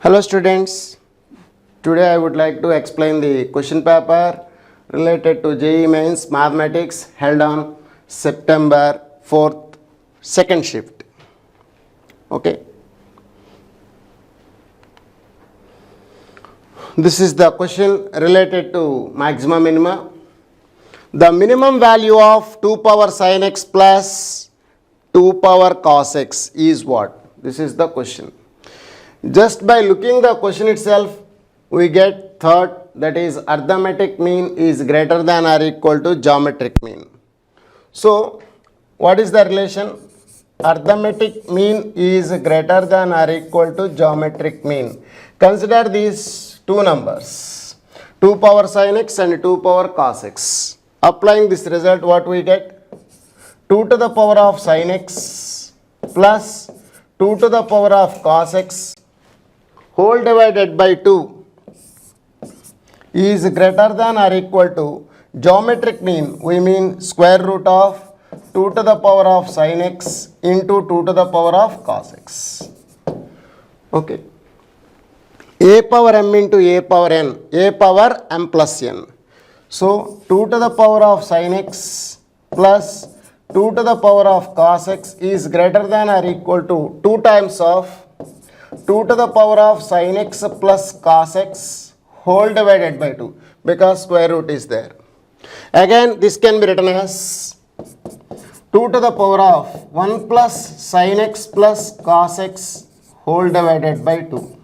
Hello students, today I would like to explain the question paper related to JEE Mains Mathematics held on September 4th, second shift. Okay. This is the question related to maxima minima. The minimum value of 2 power sin x plus 2 power cos x is what? This is the question. Just by looking the question itself, we get third, that is arithmetic mean is greater than or equal to geometric mean. So, what is the relation? Arithmetic mean is greater than or equal to geometric mean. Consider these two numbers, 2 power sin x and 2 power cos x. Applying this result, what we get? 2 to the power of sin x plus 2 to the power of cos x whole divided by 2 is greater than or equal to geometric mean. We mean square root of 2 to the power of sin x into 2 to the power of cos x. Okay. A power m into a power n, a power m plus n. So 2 to the power of sin x plus 2 to the power of cos x is greater than or equal to 2 times of 2 to the power of sin x plus cos x whole divided by 2 because square root is there. Again, this can be written as 2 to the power of 1 plus sin x plus cos x whole divided by 2.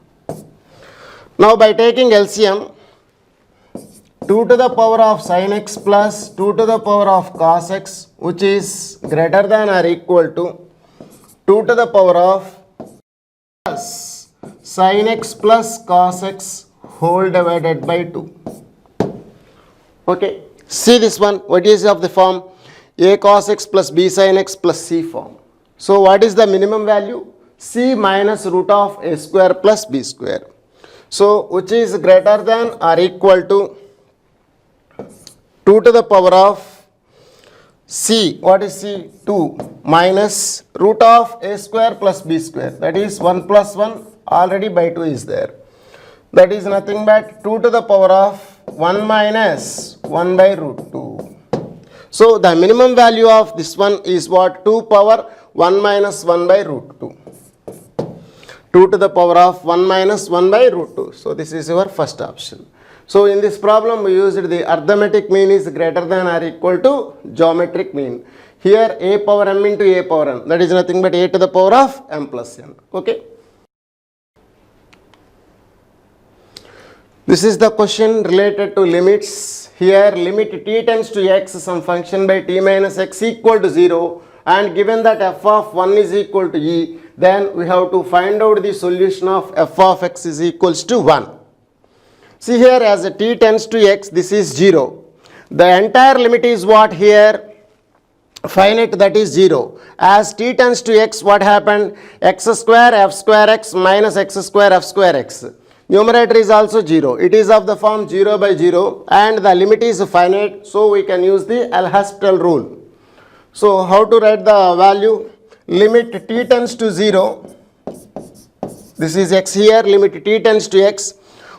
Now, by taking LCM, 2 to the power of sin x plus 2 to the power of cos x, which is greater than or equal to 2 to the power of plus sin x plus cos x whole divided by 2. Okay. See this one, what is of the form a cos x plus b sin x plus c form. So, what is the minimum value? C minus root of a square plus b square. So, which is greater than or equal to 2 to the power of c, what is c? 2 minus root of a square plus b square, that is 1 plus 1 already by 2 is there. That is nothing but 2 to the power of 1 minus 1 by root 2. So, the minimum value of this one is what? 2 power 1 minus 1 by root 2. 2 to the power of 1 minus 1 by root 2. So, this is your first option. So, in this problem we used the arithmetic mean is greater than or equal to geometric mean. Here a power m into a power n, that is nothing but a to the power of m plus n. Okay. This is the question related to limits. Here limit t tends to x some function by t minus x equal to 0 and given that f of 1 is equal to e, then we have to find out the solution of f of x is equals to 1. See here as t tends to x, this is 0. The entire limit is what here? Finite, that is 0. As t tends to x, what happened? X square f square x minus x square f square x. Numerator is also 0. It is of the form 0 by 0 and the limit is finite. So, we can use the L'Hospital rule. So, how to write the value? Limit t tends to 0. This is x here, limit t tends to x.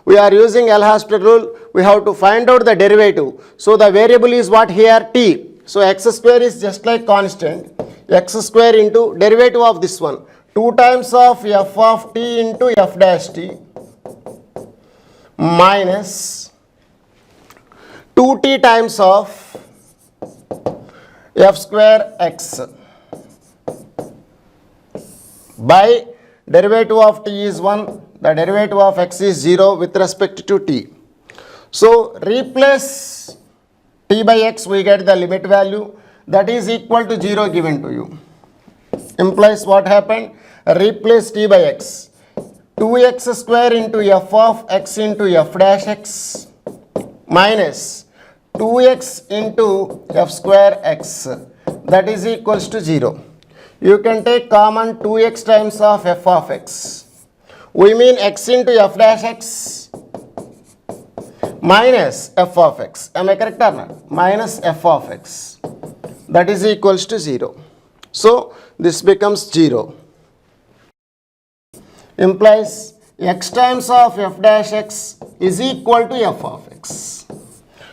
We are using L'Hospital rule, we have to find out the derivative. So, the variable is what here? T. So, x square is just like constant, x square into derivative of this one, 2 times of f of t into f dash t minus 2t times of f square x by derivative of t is 1. The derivative of x is 0 with respect to t. So, replace t by x, we get the limit value that is equal to 0 given to you. Implies what happened? Replace t by x. 2x square into f of x into f dash x minus 2x into f square x, that is equals to 0. You can take common 2x times of f of x. We mean x into f dash x minus f of x. Am I correct or not? Minus f of x, that is equals to 0. So, this becomes 0. Implies x times of f dash x is equal to f of x.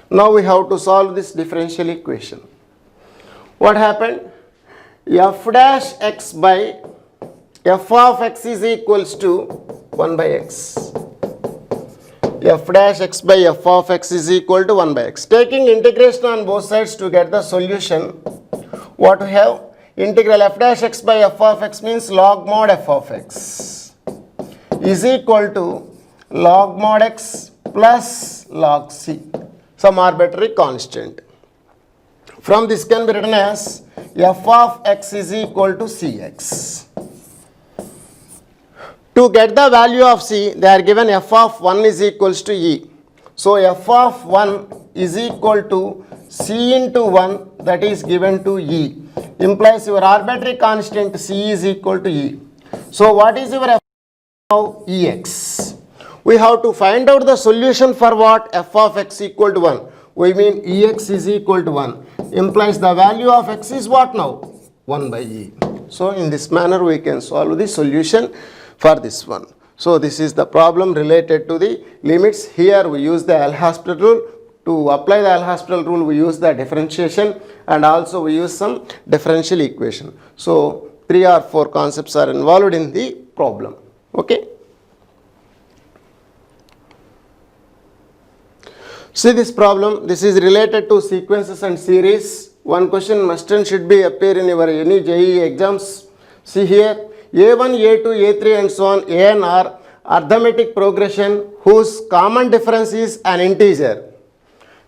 Now we have to solve this differential equation. What happened? F dash x by f of x is equals to 1 by x. F dash x by f of x is equal to 1 by x. Taking integration on both sides to get the solution, what we have? Integral f dash x by f of x means log mod f of x is equal to log mod x plus log c, some arbitrary constant. From this can be written as f of x is equal to cx. To get the value of c, they are given f of 1 is equals to e. So f of 1 is equal to c into 1, that is given to e. Implies your arbitrary constant c is equal to e. So what is your f of ex? We have to find out the solution for what? F of x equal to 1. We mean ex is equal to 1. Implies the value of x is what now? 1 by e. So in this manner we can solve the solution for this one. So this is the problem related to the limits. Here we use the L-Hospital rule. To apply the L-Hospital rule, we use the differentiation and also we use some differential equation. So 3 or 4 concepts are involved in the problem. Okay. See this problem. This is related to sequences and series. One question must and should be appear in your any JEE exams. See here. A1, A2, A3 and so on, A and R, arithmetic progression whose common difference is an integer.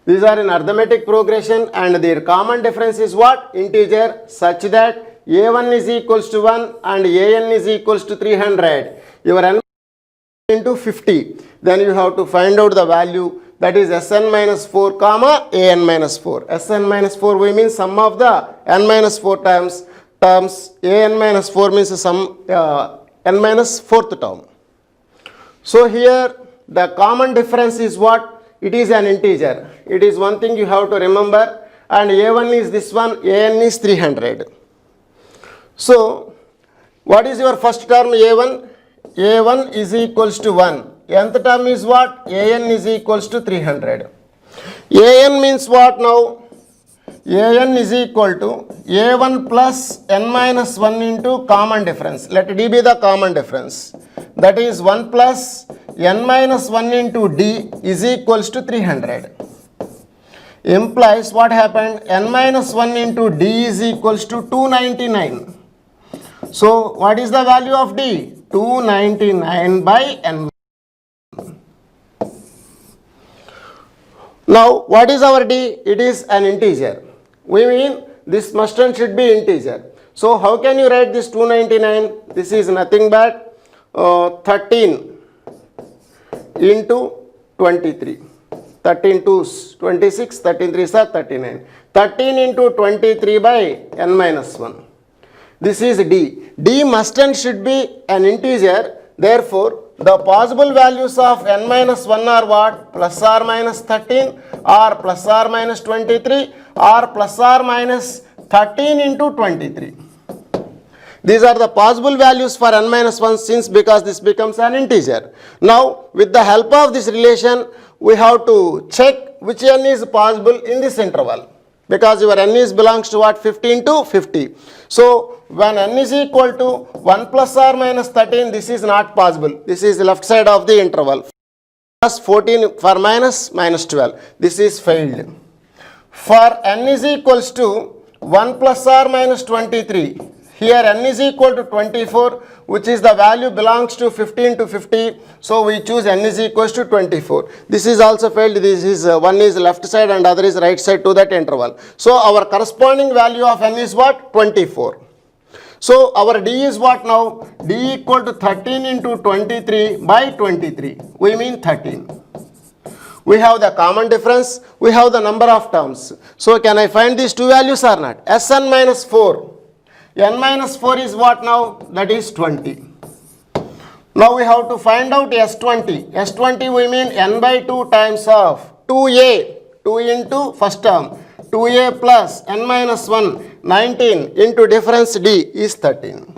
These are in arithmetic progression and their common difference is what? Integer, such that A1 is equals to 1 and AN is equals to 300. Your n into 50. Then you have to find out the value, that is Sn minus 4 comma An minus 4. Sn minus 4 we mean sum of the n minus 4 terms. An minus 4 means some n minus 4th term. So here the common difference is what? It is an integer. It is one thing you have to remember, and A1 is this one, An is 300. So what is your first term A1? A1 is equals to 1. Nth term is what? An is equals to 300. An means what now? An is equal to A1 plus n minus 1 into common difference. Let D be the common difference. That is 1 plus n minus 1 into D is equals to 300. Implies what happened? N minus 1 into D is equals to 299. So what is the value of D? 299 by n. Now what is our D? It is an integer. We mean this must and should be integer. So how can you write this 299? This is nothing but 13 into 23. 13 2s 26, 13 3s are 39. 13 into 23 by n minus 1. This is D. D must and should be an integer. Therefore, the possible values of n minus 1 are what? Plus or minus 13 or plus or minus 23 or plus or minus 13 into 23. These are the possible values for n minus 1 since because this becomes an integer. Now with the help of this relation we have to check which n is possible in this interval. Because your n is belongs to what? 15 to 50. So when n is equal to 1 plus or minus 13, this is not possible. This is the left side of the interval. Plus 14 for minus 12. This is failed. For n is equals to 1 plus or minus 23. Here n is equal to 24, which is the value belongs to 15 to 50. So we choose n is equals to 24. This is also failed. This is one is left side and other is right side to that interval. So our corresponding value of n is what? 24. So our D is what now? D equal to 13 into 23 by 23. We mean 13. We have the common difference. We have the number of terms. So can I find these two values or not? Sn minus 4. N minus 4 is what now? That is 20. Now we have to find out S20. S20 we mean n by 2 times of 2a. 2 into first term. 2a plus n minus 1. 19 into difference D is 13.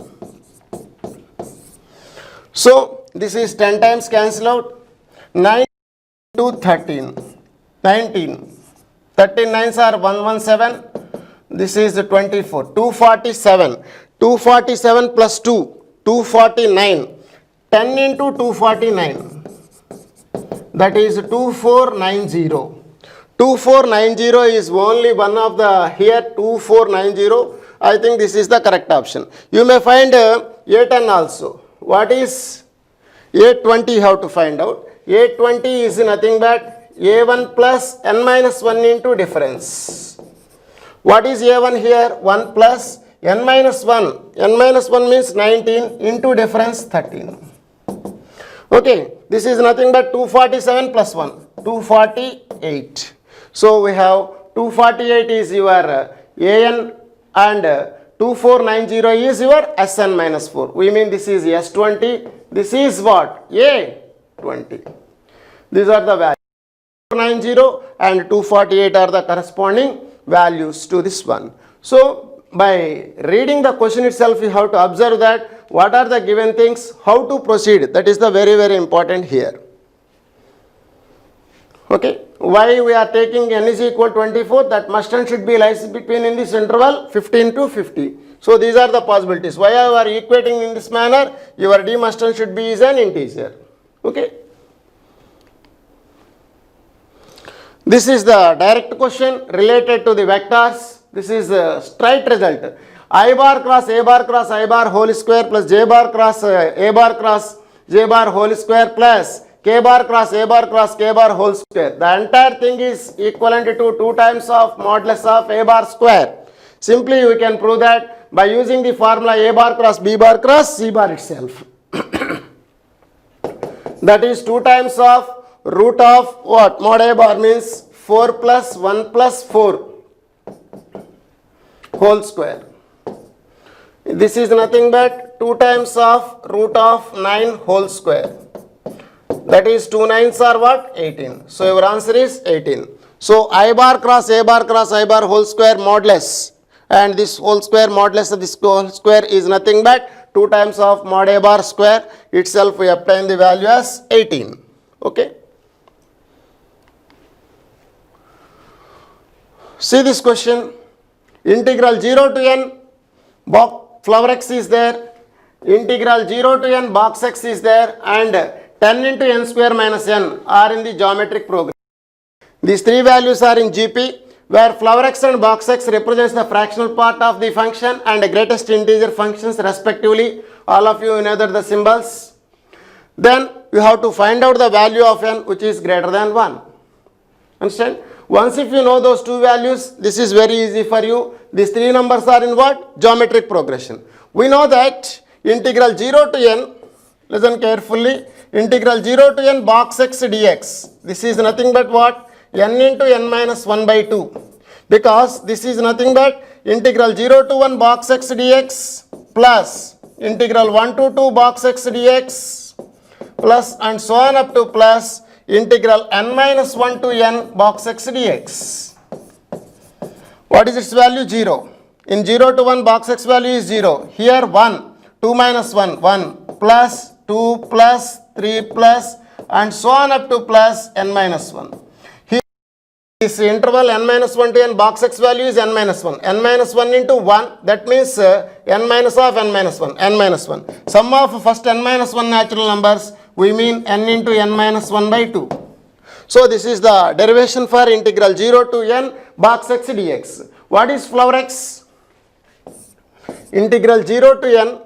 So this is 10 times cancel out. 9 to 13. 19. 13 9s are 117. This is 24. 247. 247 plus 2. 249. 10 into 249. That is 2490. 2490 is only one of the here 2490. I think this is the correct option. You may find A10 also. What is A20 you have to find out. A20 is nothing but A1 plus n minus 1 into difference. What is A1 here? 1 plus n minus 1. N minus 1 means 19 into difference 13. Okay, this is nothing but 247 plus 1. 248. So we have 248 is your AN and 2490 is your Sn minus 4. We mean this is S20. This is what? A20. These are the values. 490 and 248 are the corresponding values to this one. So by reading the question itself, you have to observe that what are the given things, how to proceed. That is the very important here. Okay, why we are taking n is equal 24, that must and should be lies between in this interval 15 to 50. So these are the possibilities. Why you are equating in this manner, your d must and should be is an integer. Okay. This is the direct question related to the vectors. This is a straight result. I bar cross A bar cross I bar whole square plus J bar cross A bar cross J bar whole square plus K bar cross A bar cross K bar whole square. The entire thing is equivalent to 2 times of modulus of A bar square. Simply we can prove that by using the formula A bar cross B bar cross C bar itself. That is 2 times of root of what? Mod A bar means 4 plus 1 plus 4 whole square. This is nothing but 2 times of root of 9 whole square. That is 2 9s are what? 18. So your answer is 18. So I bar cross I bar whole square modulus, and this whole square modulus of this whole square is nothing but 2 times of mod A bar square. Itself we obtain the value as 18. Okay. See this question. Integral 0 to n box flower x is there. Integral 0 to n box x is there, and 10 into n square minus n are in the geometric progression. These three values are in GP, where flower x and box x represents the fractional part of the function and the greatest integer functions respectively. All of you know the symbols. Then you have to find out the value of n which is greater than 1. Understand? Once if you know those two values, this is very easy for you. These three numbers are in what? Geometric progression. We know that integral 0 to n, listen carefully, integral 0 to n box x dx. This is nothing but what? N into n minus 1 by 2. Because this is nothing but integral 0 to 1 box x dx plus integral 1 to 2 box x dx plus and so on up to plus integral n minus 1 to n box x dx. What is its value? 0. In 0 to 1 box x value is 0. Here 1, 2 minus 1, 1 plus 2 plus 3 plus and so on up to plus n minus 1. Here this interval n minus 1 to n box x value is n minus 1. N minus 1 into 1, that means n minus of n minus 1, n minus 1. Sum of first n minus 1 natural numbers, we mean n into n minus 1 by 2. So this is the derivation for integral 0 to n box x dx. What is flower x? Integral 0 to n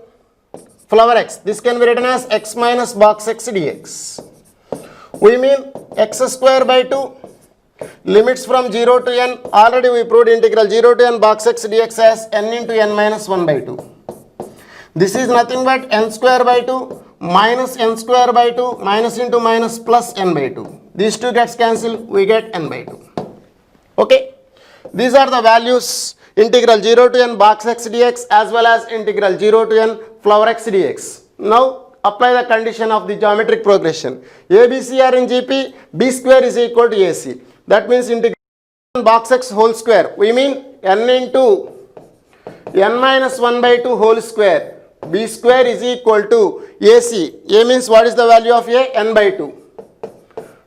flower x. This can be written as x minus box x dx. We mean x square by 2. Limits from 0 to n. Already we proved integral 0 to n box x dx as n into n minus 1 by 2. This is nothing but n square by 2 minus n square by 2 minus into minus plus n by 2. These two gets cancelled, we get n by 2. Okay. These are the values integral 0 to n box x dx as well as integral 0 to n flower x dx. Now apply the condition of the geometric progression. ABC are in GP, B square is equal to AC. That means integral box x whole square. We mean n into n minus 1 by 2 whole square B square is equal to AC. A means what is the value of A? N by 2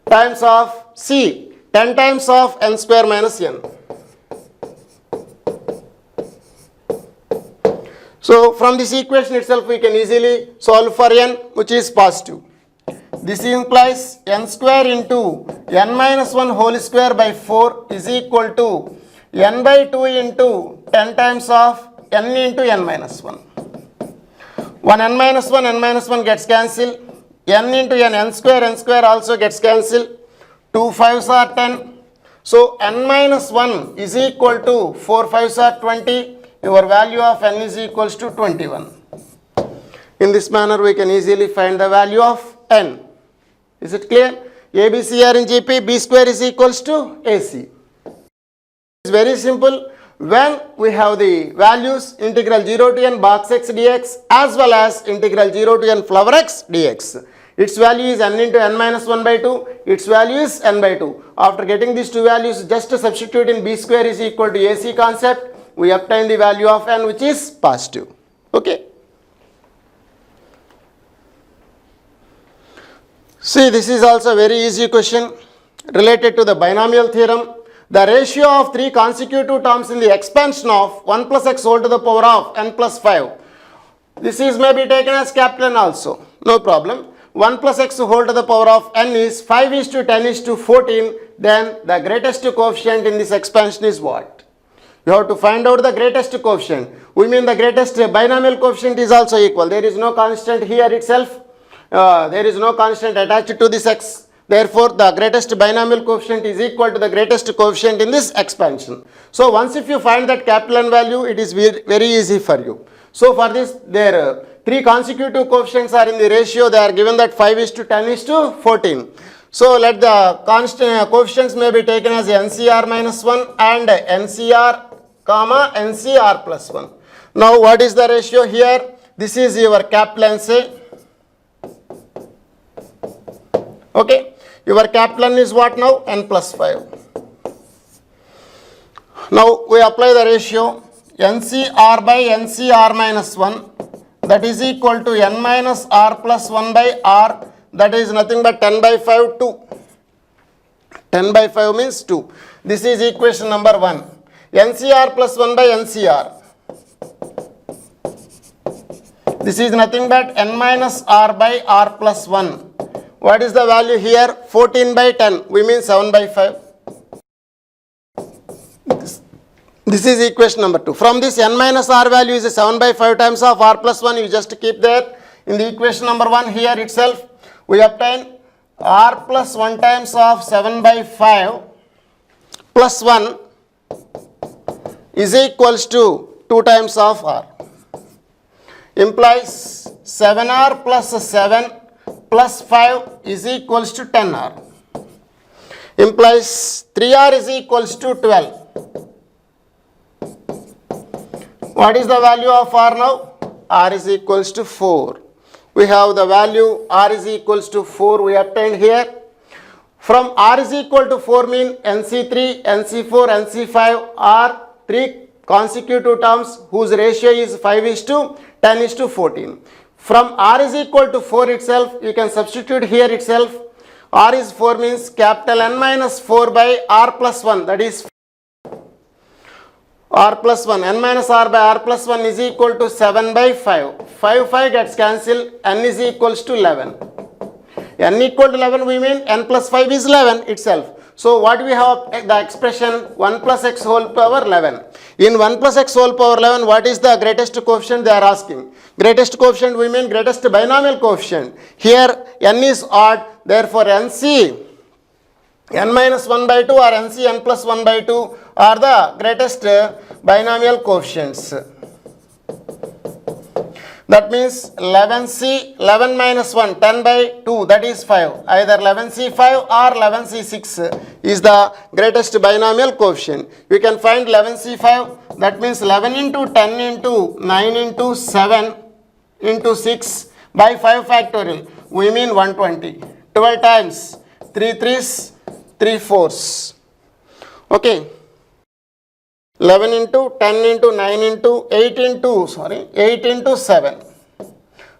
times of C, 10 times of n square minus n. So from this equation itself we can easily solve for n, which is positive. This implies n square into n minus 1 whole square by 4 is equal to n by 2 into 10 times of n into n minus 1. 1 n minus 1 gets cancelled. N into n square also gets cancelled. 2 5s are 10. So n minus 1 is equal to 4 5s are 20. Your value of n is equals to 21. In this manner we can easily find the value of n. Is it clear? A, B, C are in GP, B square is equals to AC. It's very simple. When we have the values integral 0 to n box x dx as well as integral 0 to n flower x dx. Its value is n into n minus 1 by 2. Its value is n by 2. After getting these two values, just substitute in B square is equal to AC concept. We obtain the value of n, which is positive. Okay. See, this is also a very easy question related to the binomial theorem. The ratio of three consecutive terms in the expansion of 1 plus x whole to the power of n plus 5. This is may be taken as capital N also. No problem. 1 plus x whole to the power of n is 5 is to 10 is to 14. Then the greatest coefficient in this expansion is what? You have to find out the greatest coefficient. We mean the greatest binomial coefficient is also equal. There is no constant here itself. There is no constant attached to this x. Therefore, the greatest binomial coefficient is equal to the greatest coefficient in this expansion. So, once if you find that capital N value, it is very easy for you. So, for this, there three consecutive coefficients are in the ratio. They are given that 5 is to 10 is to 14. So, let the constant coefficients may be taken as NCR minus 1 and NCR comma NCR plus 1. Now, what is the ratio here? This is your capital N, say. Okay. Your capital N is what now? N plus 5. Now we apply the ratio NCR by NCR minus 1, that is equal to N minus R plus 1 by R, that is nothing but 10 by 5 2. 10 by 5 means 2. This is equation number 1. NCR plus 1 by NCR. This is nothing but N minus R by R plus 1. What is the value here? 14 by 10. We mean 7 by 5. This is equation number 2. From this n minus r value is 7 by 5 times of r plus 1. You just keep there. In the equation number 1 here itself, we obtain r plus 1 times of 7 by 5 plus 1 is equals to 2 times of r. Implies 7r plus 7 plus 5 is equals to 10r. Implies 3r is equals to 12. What is the value of r now? R is equals to 4. We have the value r is equals to 4 we obtained here. From r is equal to 4 mean NC3, NC4, NC5 are three consecutive terms whose ratio is 5 is to 10 is to 14. From r is equal to 4 itself, you can substitute here itself. R is 4 means capital N minus 4 by r plus 1, that is r plus 1. N minus r by r plus 1 is equal to 7 by 5. 5 gets cancelled. N is equals to 11. N equal to 11 we mean n plus 5 is 11 itself. So what we have the expression 1 plus x whole power 11. In 1 plus x whole power 11, what is the greatest coefficient they are asking? Greatest coefficient we mean greatest binomial coefficient. Here n is odd, therefore NC n minus 1 by 2 or NC n plus 1 by 2 are the greatest binomial coefficients. That means 11C, 11 minus 1, 10 by 2, that is 5. Either 11C5 or 11C6 is the greatest binomial coefficient. We can find 11C5, that means 11 into 10 into 9 into 7 into 6 by 5 factorial. We mean 120. 12 times 3 3s, 3 4s. Okay. 11 into 10 into 9 into 8 into 7.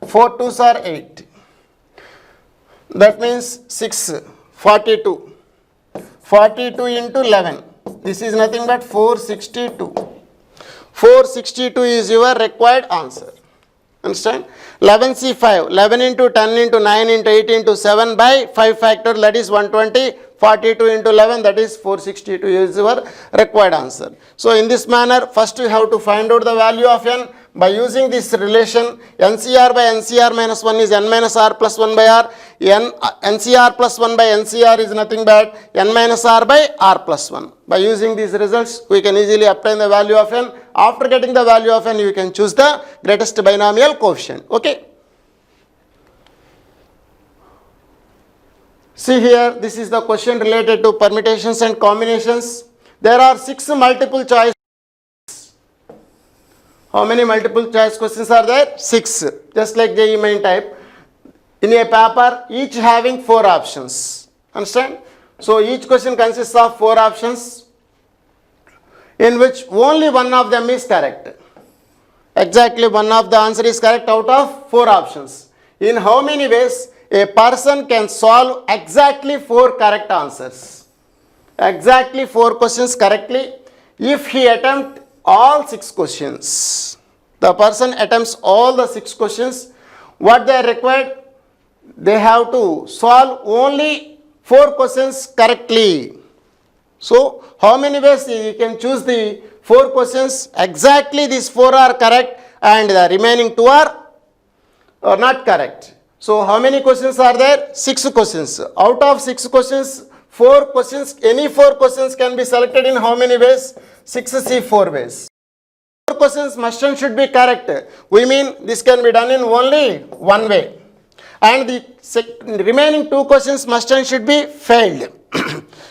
4 2s are 8. That means 6, 42. 42 into 11. This is nothing but 462. 462 is your required answer. Understand? 11C5. 11 into 10 into 9 into 8 into 7 by 5 factor, that is 120. 42 into 11, that is 462 is your required answer. So in this manner, first you have to find out the value of n by using this relation. NCR by NCR minus 1 is n minus r plus 1 by r. NCR plus 1 by NCR is nothing but n minus r by r plus 1. By using these results, we can easily obtain the value of n. After getting the value of n, you can choose the greatest binomial coefficient. Okay. See here, this is the question related to permutations and combinations. There are 6 multiple choice. How many multiple choice questions are there? 6. Just like JEE main type. In a paper, each having 4 options. Understand? So each question consists of 4 options, in which only one of them is correct. Exactly one of the answer is correct out of 4 options. In how many ways a person can solve exactly 4 correct answers? Exactly 4 questions correctly if he attempt all 6 questions. The person attempts all the 6 questions. What they are required? They have to solve only 4 questions correctly. So how many ways you can choose the 4 questions? Exactly these 4 are correct and the remaining 2 are not correct. So how many questions are there? 6 questions. Out of 6 questions, 4 questions, any 4 questions can be selected in how many ways? 6C 4 ways. 4 questions must and should be correct. We mean this can be done in only one way. And the remaining 2 questions must and should be failed.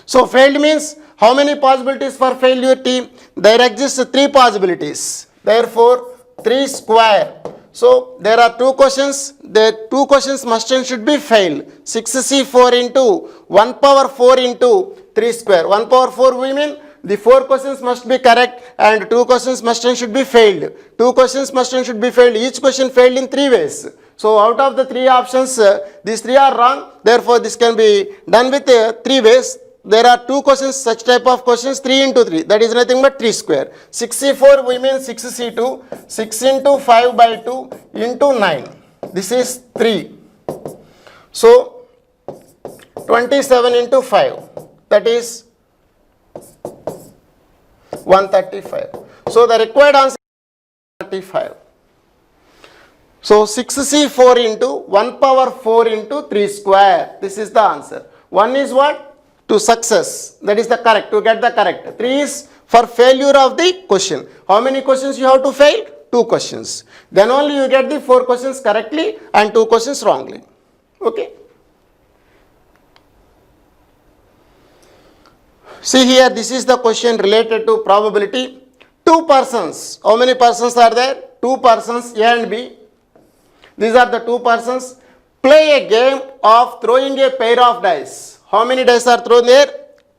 So failed means how many possibilities for failure T? There exist 3 possibilities. Therefore 3 square. So there are 2 questions. The 2 questions must and should be failed. 6C 4 into 1 power 4 into 3 square. 1 power 4 we mean the 4 questions must be correct and 2 questions must and should be failed. 2 questions must and should be failed. Each question failed in 3 ways. So out of the 3 options, these 3 are wrong. Therefore this can be done with 3 ways. There are 2 questions, such type of questions, 3 into 3. That is nothing but 3 square. 6C4 we mean 6C2. 6 into 5 by 2 into 9. This is 3. So 27 into 5. That is 135. So the required answer is 35. So 6C4 into 1 power 4 into 3 square. This is the answer. 1 is what? To success. That is the correct. To get the correct. 3 is for failure of the question. How many questions you have to fail? 2 questions. Then only you get the 4 questions correctly and 2 questions wrongly. Okay. See here, this is the question related to probability. 2 persons. How many persons are there? 2 persons, A and B. These are the 2 persons. Play a game of throwing a pair of dice. How many dice are thrown there?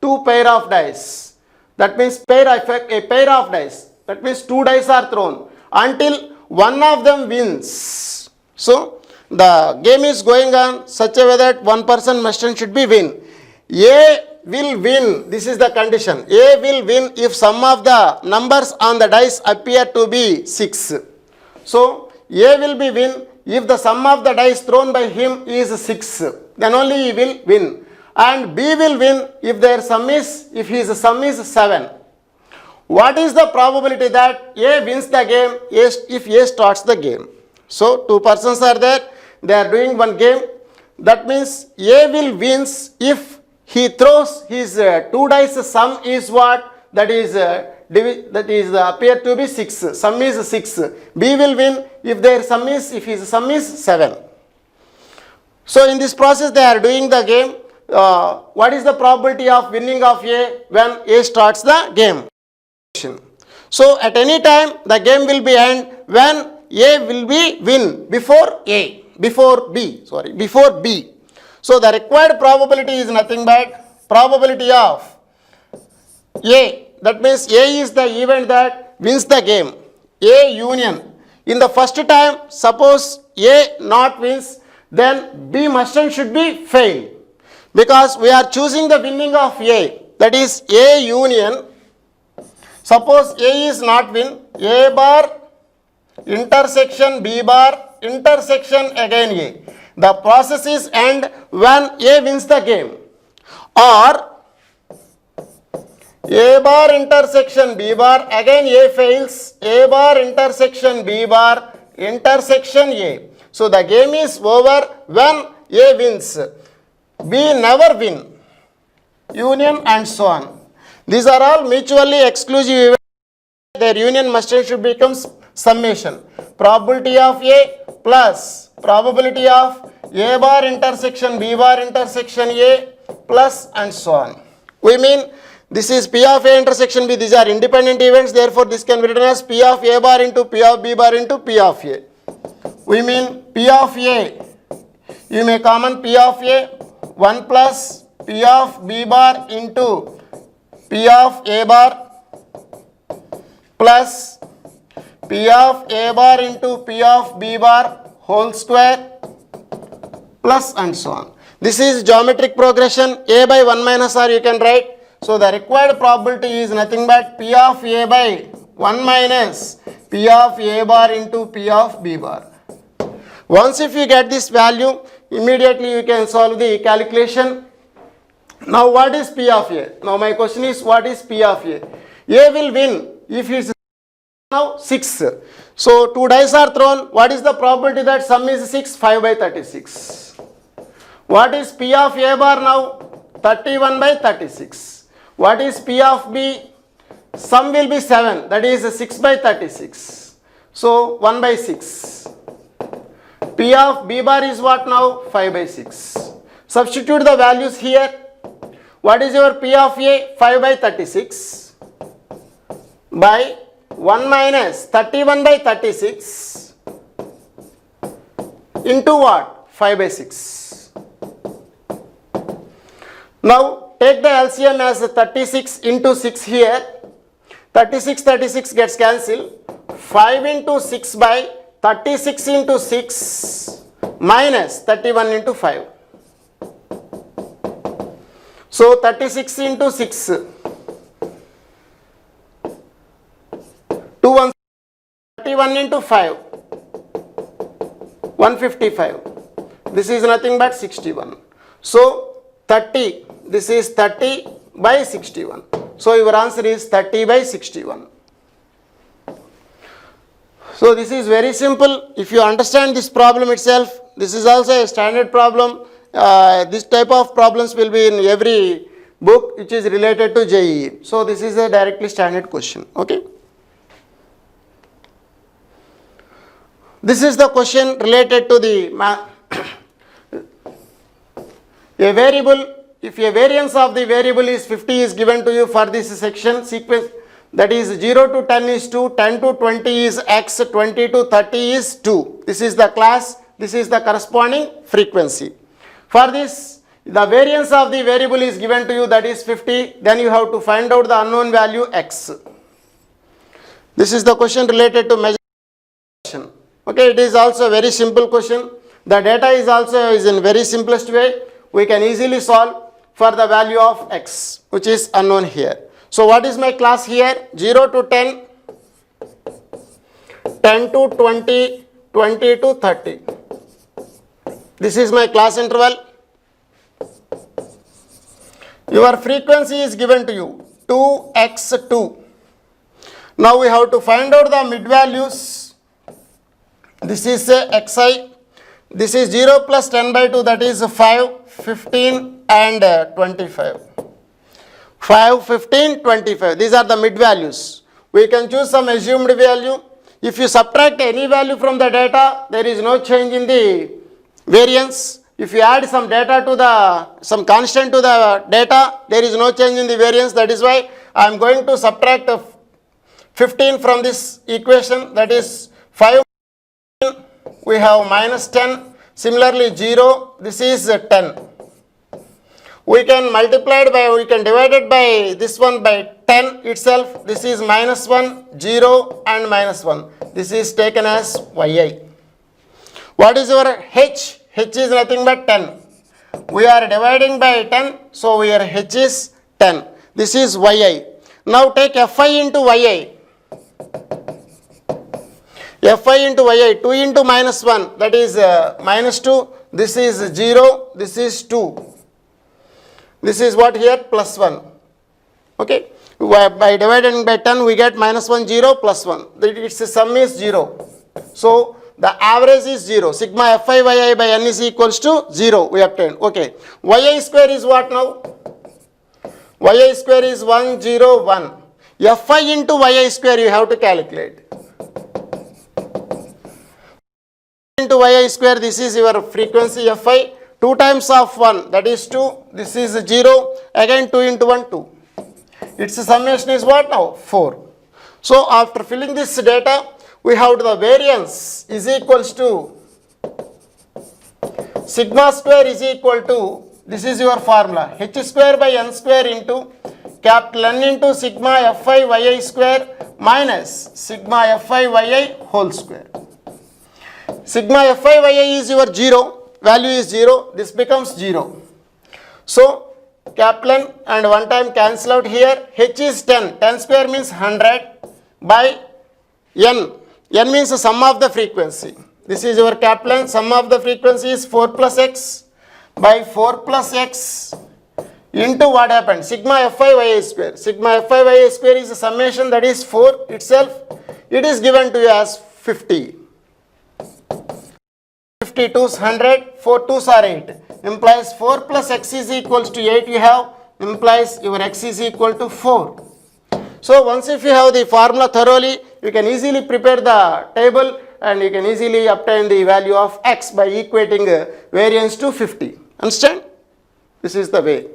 2 pair of dice. That means a pair of dice. That means 2 dice are thrown until one of them wins. So the game is going on such a way that one person must and should be win. A will win. This is the condition. A will win if some of the numbers on the dice appear to be 6. So A will be win if the sum of the dice thrown by him is 6. Then only he will win. And B will win if if his sum is 7. What is the probability that A wins the game if A starts the game? So 2 persons are there. They are doing one game. That means A will wins if he throws his 2 dice sum is what? That is appear to be 6. Sum is 6. B will win if his sum is 7. So in this process they are doing the game. What is the probability of winning of A when A starts the game? So at any time the game will be end when A will be win before B. So the required probability is nothing but probability of A. That means A is the event that wins the game. A union. In the first time, suppose A not wins, then B must and should be fail. Because we are choosing the winning of A, that is A union. Suppose A is not win, A bar intersection B bar intersection again A. The process is end when A wins the game. Or A bar intersection B bar, again A fails, A bar intersection B bar intersection A. So the game is over when A wins. B never win. Union and so on. These are all mutually exclusive events. Their union must and should become summation. Probability of A plus probability of A bar intersection B bar intersection A plus and so on. We mean this is P of A intersection B. These are independent events. Therefore, this can be written as P of A bar into P of B bar into P of A. We mean P of A. You may common P of A 1 plus P of B bar into P of A bar plus P of A bar into P of B bar whole square plus and so on. This is geometric progression. A by 1 minus R you can write. So the required probability is nothing but P of A by 1 minus P of A bar into P of B bar. Once if you get this value, immediately you can solve the calculation. Now what is P of A? Now my question is, what is P of A? A will win if it's now 6. So 2 dice are thrown. What is the probability that sum is 6? 5 by 36. What is P of A bar now? 31 by 36. What is P of B? Sum will be 7, that is 6 by 36. So 1 by 6. P of B bar is what now? 5 by 6. Substitute the values here. What is your P of A? 5 by 36 by 1 minus 31 by 36 into what? 5 by 6. Now take the LCM as 36 into 6 here. 36 gets cancelled. 5 into 6 by 36 into 6 minus 31 into 5. So 36 into 6. 2 1 31 into 5. 155. This is nothing but 61. So 30. This is 30 by 61. So your answer is 30 by 61. So this is very simple. If you understand this problem itself, this is also a standard problem. This type of problems will be in every book which is related to JEE. So this is a directly standard question. Okay. This is the question related to the a variable. If a variance of the variable is 50 is given to you for this section sequence, that is 0 to 10 is 2, 10 to 20 is x, 20 to 30 is 2. This is the class, this is the corresponding frequency. For this, the variance of the variable is given to you, that is 50, then you have to find out the unknown value x. This is the question related to measure. Okay, it is also a very simple question. The data is also in very simplest way. We can easily solve for the value of x, which is unknown here. So what is my class here? 0 to 10, 10 to 20, 20 to 30. This is my class interval. Your frequency is given to you, 2x2. Now we have to find out the mid values. This is xi. This is 0 plus 10 by 2, that is 5, 15 and 25. 5, 15, 25. These are the mid values. We can choose some assumed value. If you subtract any value from the data, there is no change in the variance. If you add some data to some constant to the data, there is no change in the variance. That is why I am going to subtract 15 from this equation, that is 5. We have minus 10. Similarly 0, this is 10. We can multiply it by, we can divide it by this one by 10 itself. This is minus 1, 0 and minus 1. This is taken as yi. What is your h? H is nothing but 10. We are dividing by 10, so your h is 10. This is yi. Now take fi into yi. Fi into yi, 2 into minus 1, that is minus 2. This is 0, this is 2. This is what here? Plus 1. Okay. By dividing by 10, we get minus 1, 0, plus 1. Its sum is 0. So the average is 0. Sigma fi yi by n is equals to 0. We obtained. Okay. Yi square is what now? Yi square is 1, 0, 1. Fi into yi square you have to calculate. Into yi square, this is your frequency fi. 2 times of 1, that is 2. This is 0. Again 2 into 1, 2. Its summation is what now? 4. So after filling this data, we have the variance is equals to sigma square is equal to, this is your formula, h square by n square into capital N into sigma fi yi square minus sigma fi yi whole square. Sigma fi yi is your 0, value is 0, this becomes 0. So capital N and one time cancel out here, h is 10, 10 square means 100 by n. N means the sum of the frequency. This is your capital N, sum of the frequency is 4 plus x by 4 plus x into what happened? Sigma fi yi square. Sigma fi yi square is a summation, that is 4 itself. It is given to you as 50. 50 2s 100, 4 2s are 8. Implies 4 plus x is equals to 8 you have, implies your x is equal to 4. So once if you have the formula thoroughly, you can easily prepare the table and you can easily obtain the value of x by equating variance to 50. Understand? This is the way.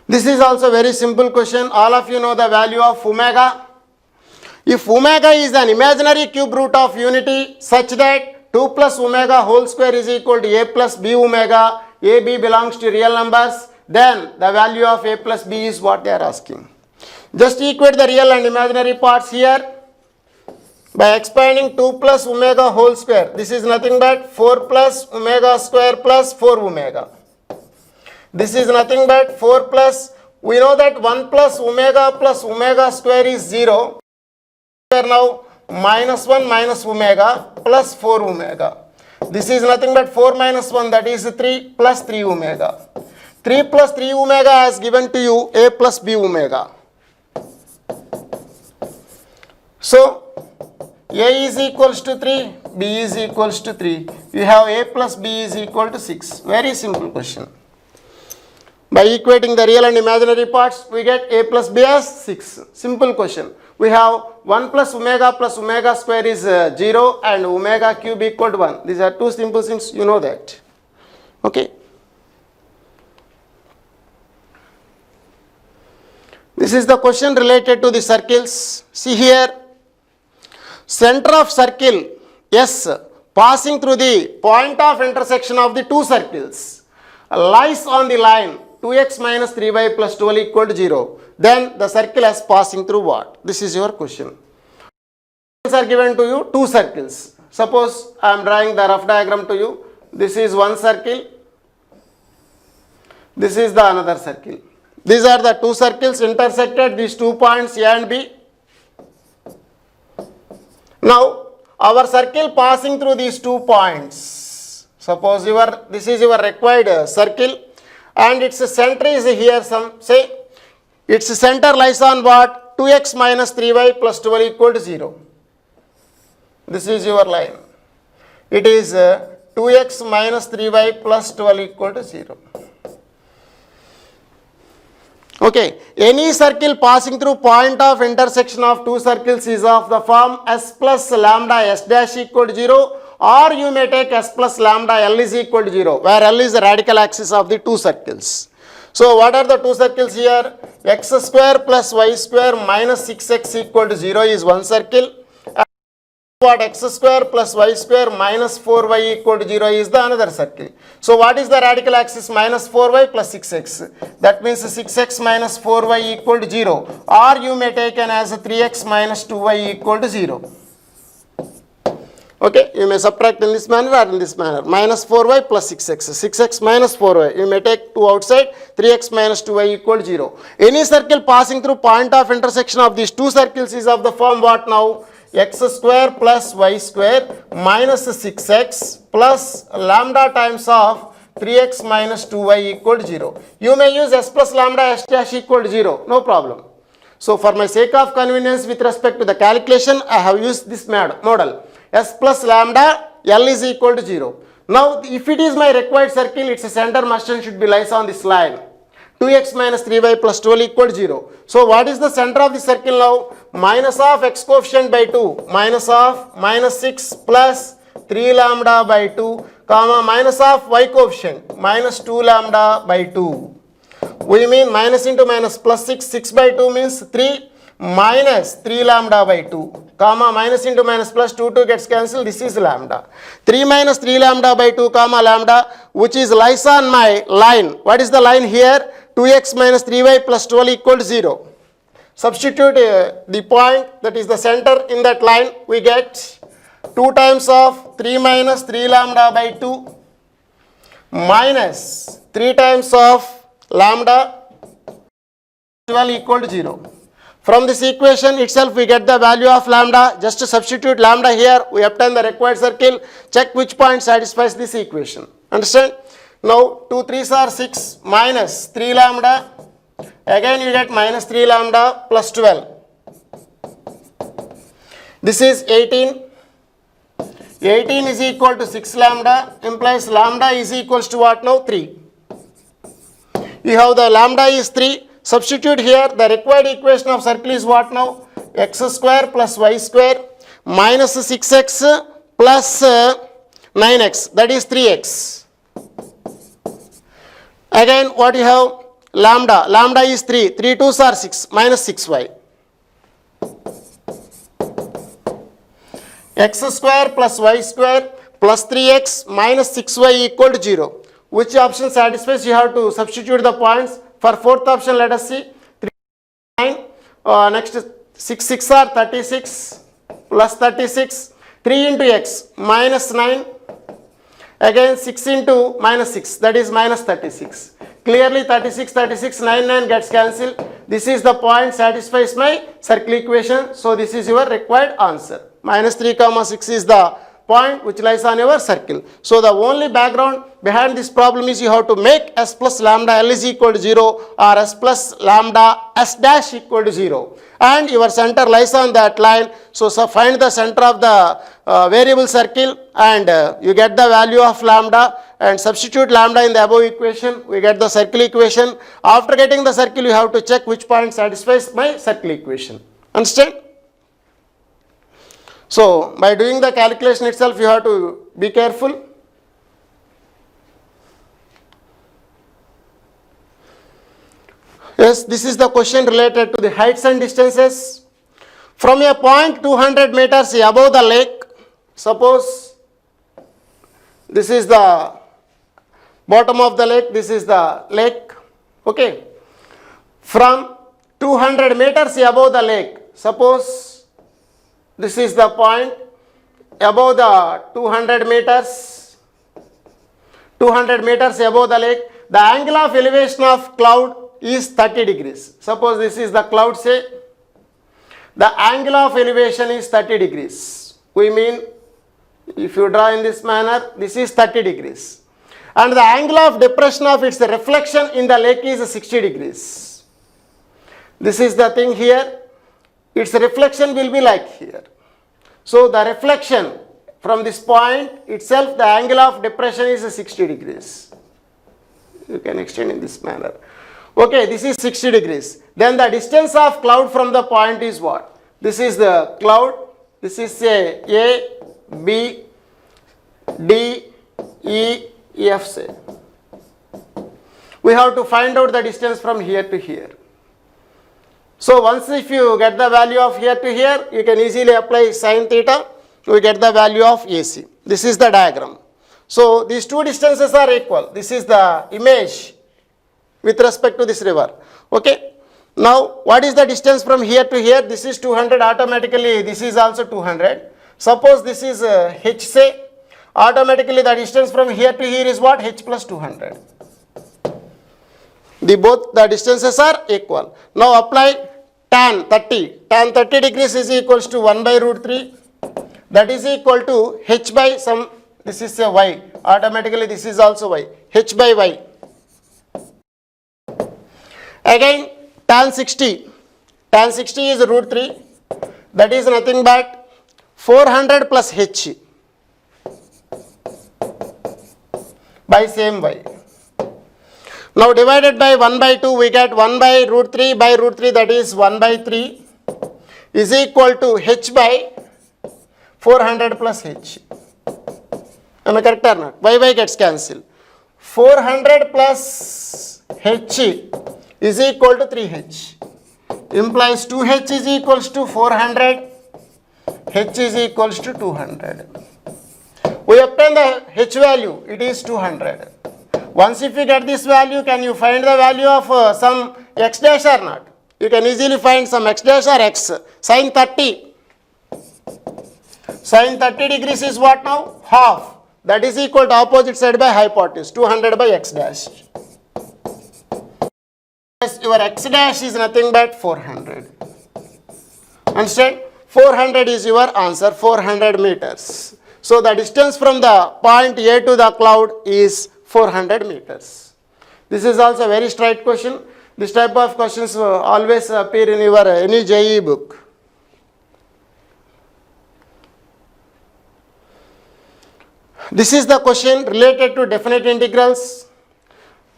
This is also very simple question. All of you know the value of omega. If omega is an imaginary cube root of unity such that 2 plus omega whole square is equal to a plus b omega, a b belongs to real numbers, then the value of a plus b is what they are asking. Just equate the real and imaginary parts here by expanding 2 plus omega whole square. This is nothing but 4 plus omega square plus 4 omega. This is nothing but 4 plus, we know that 1 plus omega square is 0. Now minus 1 minus omega plus 4 omega. This is nothing but 4 minus 1, that is 3 plus 3 omega. 3 plus 3 omega has given to you a plus b omega. So a is equals to 3, b is equals to 3. You have a plus b is equal to 6. Very simple question. By equating the real and imaginary parts, we get a plus b as 6. Simple question. We have 1 plus omega square is 0 and omega cube equal to 1. These are two simple things, you know that. Okay. This is the question related to the circles. See here, center of circle S passing through the point of intersection of the two circles lies on the line 2x minus 3y plus 12 equal to 0. Then the circle is passing through what? This is your question. Circles are given to you, two circles. Suppose I am drawing the rough diagram to you. This is one circle. This is the another circle. These are the two circles intersected, these 2 points A and B. Now our circle passing through these 2 points. Suppose this is your required circle and its center is here, say its center lies on what? 2x minus 3y plus 12 equal to 0. This is your line. It is 2x minus 3y plus 12 equal to 0. Okay, any circle passing through point of intersection of two circles is of the form s plus lambda s dash equal to 0, or you may take s plus lambda l is equal to 0, where l is the radical axis of the two circles. So what are the two circles here? X square plus y square minus 6x equal to 0 is one circle. what x square plus y square minus 4y equal to 0 is the another circle. So what is the radical axis? Minus 4y plus 6x. That means 6x minus 4y equal to 0. Or you may take an as 3x minus 2y equal to 0. Okay, you may subtract in this manner or in this manner. Minus 4y plus 6x. 6x minus 4y. You may take 2 outside. 3x minus 2y equal to 0. Any circle passing through point of intersection of these two circles is of the form what now? X square plus y square minus 6x plus lambda times of 3x minus 2y equal to 0. You may use s plus lambda s dash equal to 0. No problem. So for my sake of convenience with respect to the calculation, I have used this model. S plus lambda L is equal to 0. Now if it is my required circle, its center must and should be lies on this line. 2x minus 3y plus 12 equal to 0. So what is the center of the circle now? Minus of x coefficient by 2, minus of minus 6 plus 3 lambda by 2, comma minus of y coefficient, minus 2 lambda by 2. We mean minus into minus plus 6, 6 by 2 means 3 minus 3 lambda by 2, comma minus into minus plus 2 gets cancelled, this is lambda. 3 minus 3 lambda by 2 comma lambda, which is lies on my line. What is the line here? 2x minus 3y plus 12 equal to 0. Substitute the point that is the center in that line. We get 2 times of 3 minus 3 lambda by 2 minus 3 times of lambda 12 equal to 0. From this equation itself we get the value of lambda. Just to substitute lambda here, we obtain the required circle. Check which point satisfies this equation. Understand? Now 2 3s are 6 minus 3 lambda. Again you get minus 3 lambda plus 12. This is 18. 18 is equal to 6 lambda, implies lambda is equals to what now? 3. You have the lambda is 3. Substitute here, the required equation of circle is what now? X square plus y square minus 6x plus 9x, that is 3x. Again what you have? Lambda. Lambda is 3. 3 2s are 6 minus 6y. X square plus y square plus 3x minus 6y equal to 0. Which option satisfies? You have to substitute the points. For fourth option, let us see. 3 9. Next 6 6 are 36 plus 36. 3 into x minus 9. Again 6 into minus 6, that is minus 36. Clearly 36 36 9 9 gets cancelled. This is the point satisfies my circle equation. So this is your required answer. Minus 3 comma 6 is the point which lies on your circle. So the only background behind this problem is you have to make s plus lambda L is equal to 0 or s plus lambda s dash equal to 0. And your center lies on that line. So find the center of the variable circle and you get the value of lambda and substitute lambda in the above equation. We get the circle equation. After getting the circle, you have to check which point satisfies my circle equation. Understand? So by doing the calculation itself, you have to be careful. Yes, this is the question related to the heights and distances. From a point 200 meters above the lake, suppose this is the bottom of the lake, this is the lake, okay. From 200 meters above the lake, suppose this is the point above the 200 meters above the lake. The angle of elevation of cloud is 30 degrees. Suppose this is the cloud, say. The angle of elevation is 30 degrees. We mean, if you draw in this manner, this is 30 degrees. And the angle of depression of its reflection in the lake is 60 degrees. This is the thing here. Its reflection will be like here. So the reflection from this point itself, the angle of depression is 60 degrees. You can extend in this manner. Okay, this is 60 degrees. Then the distance of cloud from the point is what? This is the cloud. This is say A, B, D, E, F say. We have to find out the distance from here to here. So once if you get the value of here to here, you can easily apply sin theta we get the value of AC. This is the diagram. So these two distances are equal. This is the image with respect to this river. Okay. Now what is the distance from here to here? This is 200, automatically this is also 200. Suppose this is h say, automatically the distance from here to here is what? H plus 200. Both the distances are equal. Now apply tan 30. Tan 30 degrees is equals to 1 by root 3. That is equal to h by some, this is a y. Automatically this is also y. H by y. Again tan 60. Tan 60 is root 3. That is nothing but 400 plus h by same y. Now divided by 1 by 2, we get 1 by root 3 by root 3, that is 1 by 3 is equal to h by 400 plus h. Am I correct or not? Y gets cancelled. 400 plus h is equal to 3h. Implies 2h is equals to 400, h is equals to 200. We obtain the h value, it is 200. Once if you get this value, can you find the value of some x dash or not? You can easily find some x dash or x. Sin 30. Sin 30 degrees is what now? Half. That is equal to opposite side by hypotenuse. 200 by x dash. Yes, your x dash is nothing but 400. Understand? 400 is your answer, 400 meters. So the distance from the point A to the cloud is 400 meters. This is also a very straight question. This type of questions always appear in your any JEE book. This is the question related to definite integrals.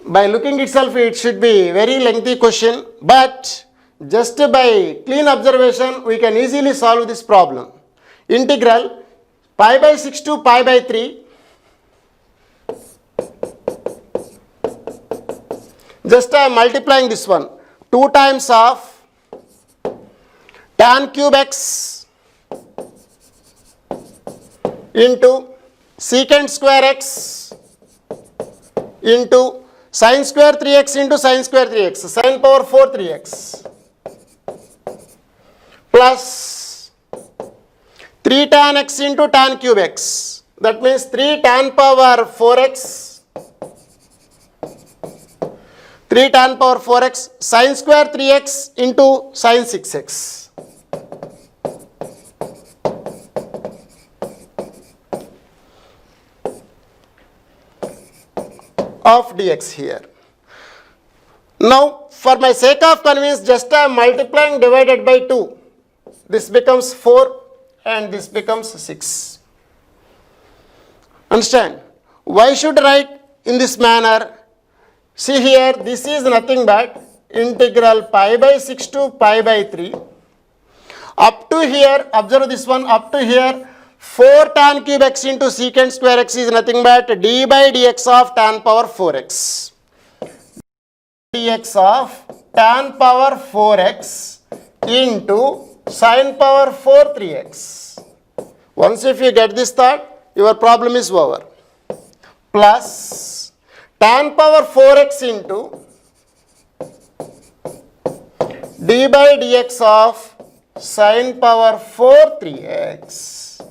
By looking itself, it should be very lengthy question, but just by clean observation, we can easily solve this problem. Integral pi by 6 to pi by 3. Just I am multiplying this one. 2 times of tan cube x into secant square x into sin square 3x into sin square 3x, sin power 4 3x plus 3 tan x into tan cube x. That means 3 tan power 4x, 3 tan power 4x sin square 3x into sin 6x. Of dx here. Now for my sake of convenience, just I am multiplying divided by 2. This becomes 4 and this becomes 6. Understand? Why should I write in this manner? See here, this is nothing but integral pi by 6 to pi by 3. Up to here, observe this one, up to here, 4 tan cube x into secant square x is nothing but d by dx of tan power 4x. Dx of tan power 4x into sin power 4 3x. Once if you get this thought, your problem is over. Plus tan power 4x into d by dx of sin power 4 3x.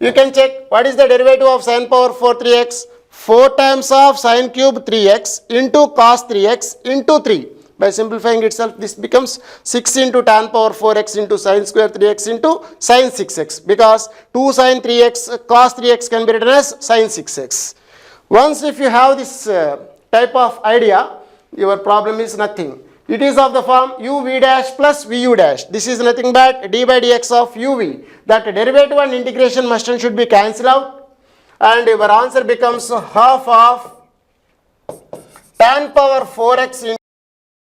You can check what is the derivative of sin power 4 3x. 4 times of sin cube 3x into cos 3x into 3. By simplifying itself, this becomes 6 into tan power 4x into sin square 3x into sin 6x, because 2 sin 3x cos 3x can be written as sin 6x. Once if you have this type of idea, your problem is nothing. It is of the form uv dash plus vu dash. This is nothing but d by dx of uv. That derivative and integration must and should be cancelled out, and your answer becomes half of tan power 4x into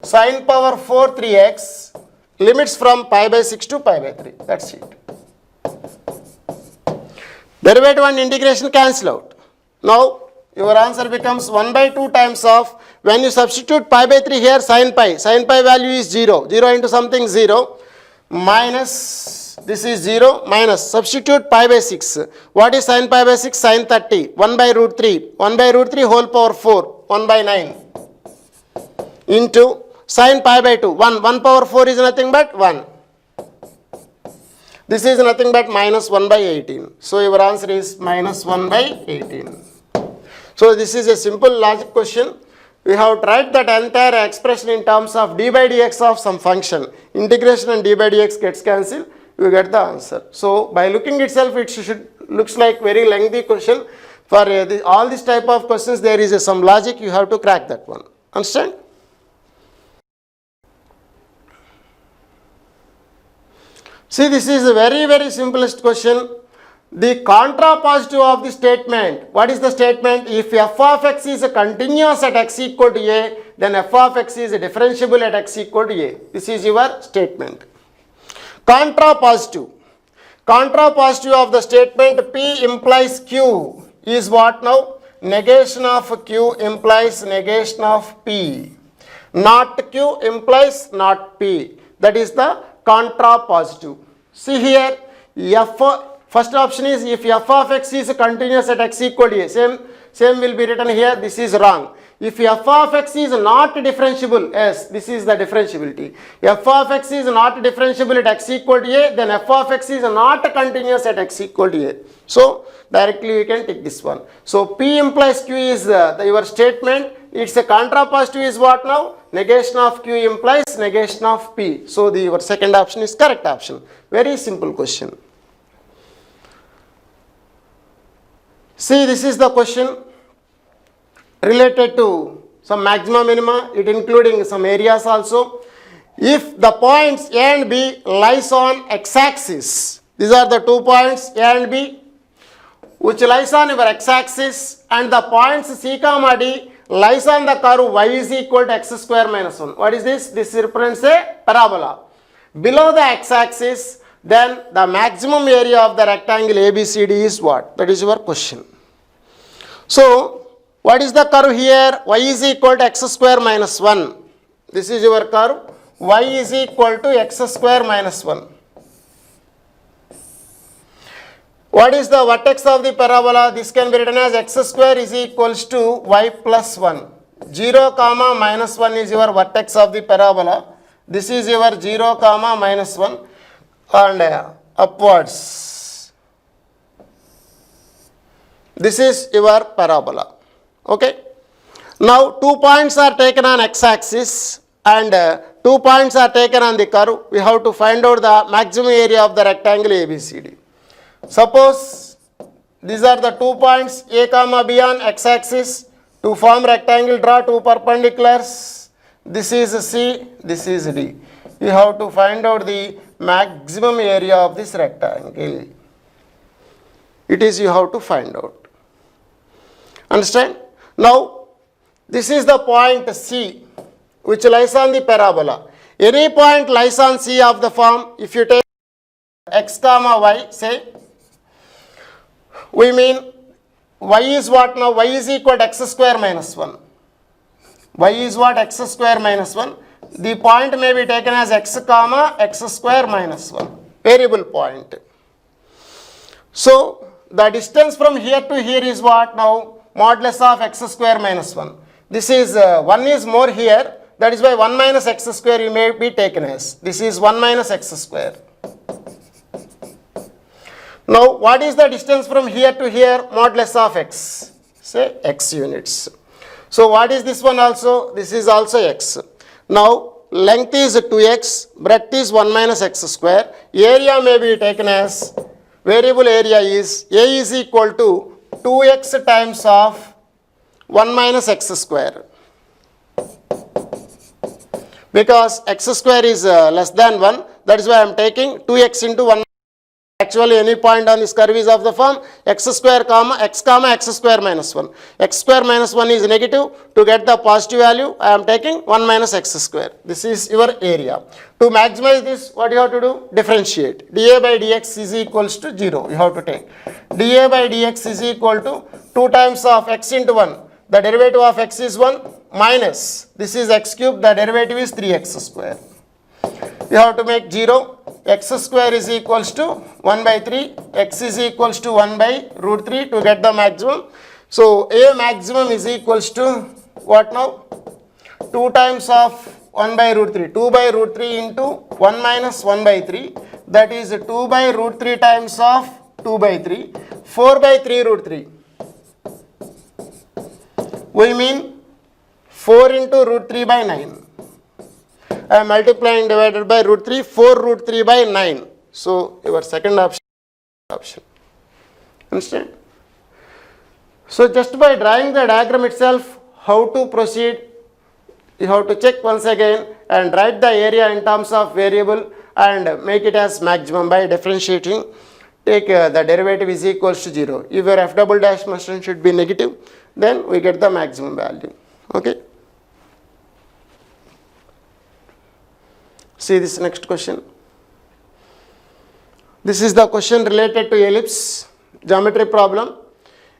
sin power 4 3x, limits from pi by 6 to pi by 3. That's it. Derivative and integration cancel out. Now your answer becomes 1 by 2 times of, when you substitute pi by 3 here, sin pi value is 0. 0 into something 0, minus This is 0 minus. Substitute pi by 6. What is sin pi by 6? Sin 30. 1 by root 3. 1 by root 3 whole power 4. 1 by 9. Into sin pi by 2. 1. 1 power 4 is nothing but 1. This is nothing but minus 1 by 18. So your answer is minus 1 by 18. So this is a simple logic question. We have tried that entire expression in terms of d by dx of some function. Integration and d by dx gets cancelled. You get the answer. So by looking itself, it looks like very lengthy question. For all this type of questions, there is some logic. You have to crack that one. Understand? See, this is a very simplest question. The contrapositive of the statement. What is the statement? If f of x is continuous at x equal to a, then f of x is differentiable at x equal to a. This is your statement. Contrapositive. Contrapositive of the statement P implies Q is what now? Negation of Q implies negation of P. Not Q implies not P. That is the contrapositive. See here, first option is if f of x is continuous at x equal to a. Same will be written here. This is wrong. If f of x is not differentiable, yes, this is the differentiability. F of x is not differentiable at x equal to a, then f of x is not continuous at x equal to a. So directly you can take this one. So P implies Q is your statement. Its a contrapositive is what now? Negation of Q implies negation of P. So your second option is correct option. Very simple question. See, this is the question related to some maxima minima, it including some areas also. If the points A and B lies on x-axis, these are the 2 points A and B, which lies on your x-axis, and the points C comma D lies on the curve y is equal to x square minus 1. What is this? This represents a parabola. Below the x-axis, then the maximum area of the rectangle ABCD is what? That is your question. So, what is the curve here? Y is equal to x square minus 1. This is your curve. Y is equal to x square minus 1. What is the vertex of the parabola? This can be written as x square is equals to y plus 1. 0 comma minus 1 is your vertex of the parabola. This is your 0 comma minus 1 and upwards. This is your parabola. Okay. Now 2 points are taken on x-axis and 2 points are taken on the curve. We have to find out the maximum area of the rectangle ABCD. Suppose these are the 2 points A comma B on x-axis. To form rectangle, draw 2 perpendiculars. This is C, this is D. You have to find out the maximum area of this rectangle. It is you have to find out. Understand? Now, this is the point C, which lies on the parabola. Any point lies on C of the form, if you take x comma y, say, we mean y is what now? Y is equal to x square minus 1. Y is what? X square minus 1. The point may be taken as x comma x square minus 1. Variable point. So, the distance from here to here is what now? Modulus of x square minus 1. This is 1 is more here. That is why 1 minus x square you may be taken as. This is 1 minus x square. Now, what is the distance from here to here? Modulus of x. Say x units. So, what is this one also? This is also x. Now, length is 2x, breadth is 1 minus x square. Area may be taken as, variable area is, A is equal to 2x times of 1 minus x square. Because x square is less than 1, that is why I am taking 2x into 1. Actually, any point on this curve is of the form x square comma x square minus 1. X square minus 1 is negative. To get the positive value, I am taking 1 minus x square. This is your area. To maximize this, what you have to do? Differentiate. dA by dx is equals to 0. You have to take. dA by dx is equal to 2 times of x into 1. The derivative of x is 1 minus. This is x cube. The derivative is 3x square. You have to make 0. x square is equals to 1 by 3, x is equals to 1 by root 3 to get the maximum. So A maximum is equals to what now? 2 times of 1 by root 3. 2 by root 3 into 1 minus 1 by 3. That is 2 by root 3 times of 2 by 3. 4 by 3 root 3. We mean 4 into root 3 by 9. I am multiplying divided by root 3, 4 root 3 by 9. So your second option. Understand? So just by drawing the diagram itself, how to proceed, you have to check once again and write the area in terms of variable and make it as maximum by differentiating. Take the derivative is equals to 0. If your f double dash must should be negative, then we get the maximum value. Okay. See this next question. This is the question related to ellipse geometry problem.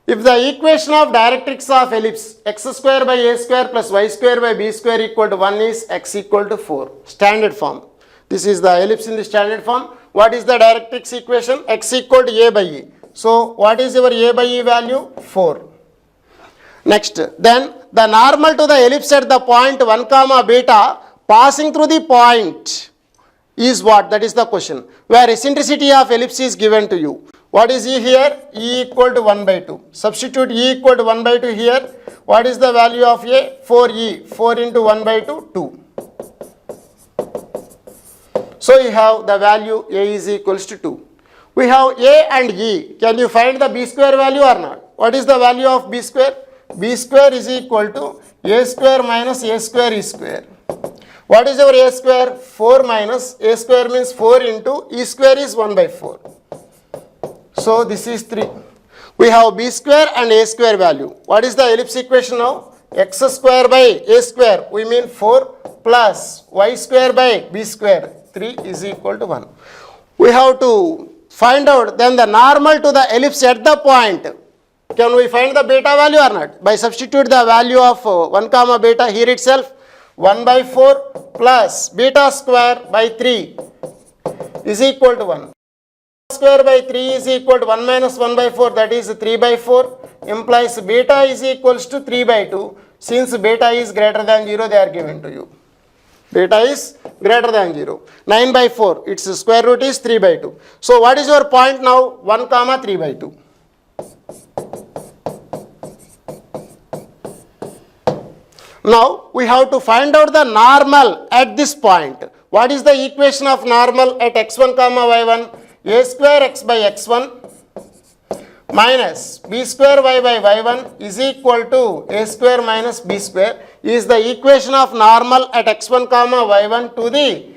If the equation of directrix of ellipse x square by a square plus y square by b square equal to 1 is x equal to 4. Standard form. This is the ellipse in the standard form. What is the directrix equation? X equal to a by e. So what is your a by e value? 4. Next, then the normal to the ellipse at the point 1 comma beta passing through the point is what? That is the question. Where eccentricity of ellipse is given to you. What is E here? E equal to 1 by 2. Substitute E equal to 1 by 2 here. What is the value of A? 4E. 4 into 1 by 2, 2. So you have the value A is equals to 2. We have A and E. Can you find the B square value or not? What is the value of B square? B square is equal to A square minus A square E square. What is our A square? 4 minus A square means 4 into E square is 1 by 4. So this is 3. We have B square and A square value. What is the ellipse equation now? X square by A square. We mean 4 plus Y square by B square. 3 is equal to 1. We have to find out then the normal to the ellipse at the point. Can we find the beta value or not? By substitute the value of 1 comma beta here itself. 1 by 4 plus beta square by 3 is equal to 1. Square by 3 is equal to 1 minus 1 by 4, that is 3 by 4, implies beta is equals to 3 by 2. Since beta is greater than 0, they are given to you. Beta is greater than 0. 9 by 4, its square root is 3 by 2. So what is your point now? 1 comma 3 by 2. Now we have to find out the normal at this point. What is the equation of normal at x1 comma y1? A square x by x1 minus b square y by y1 is equal to a square minus b square is the equation of normal at x1 comma y1 to the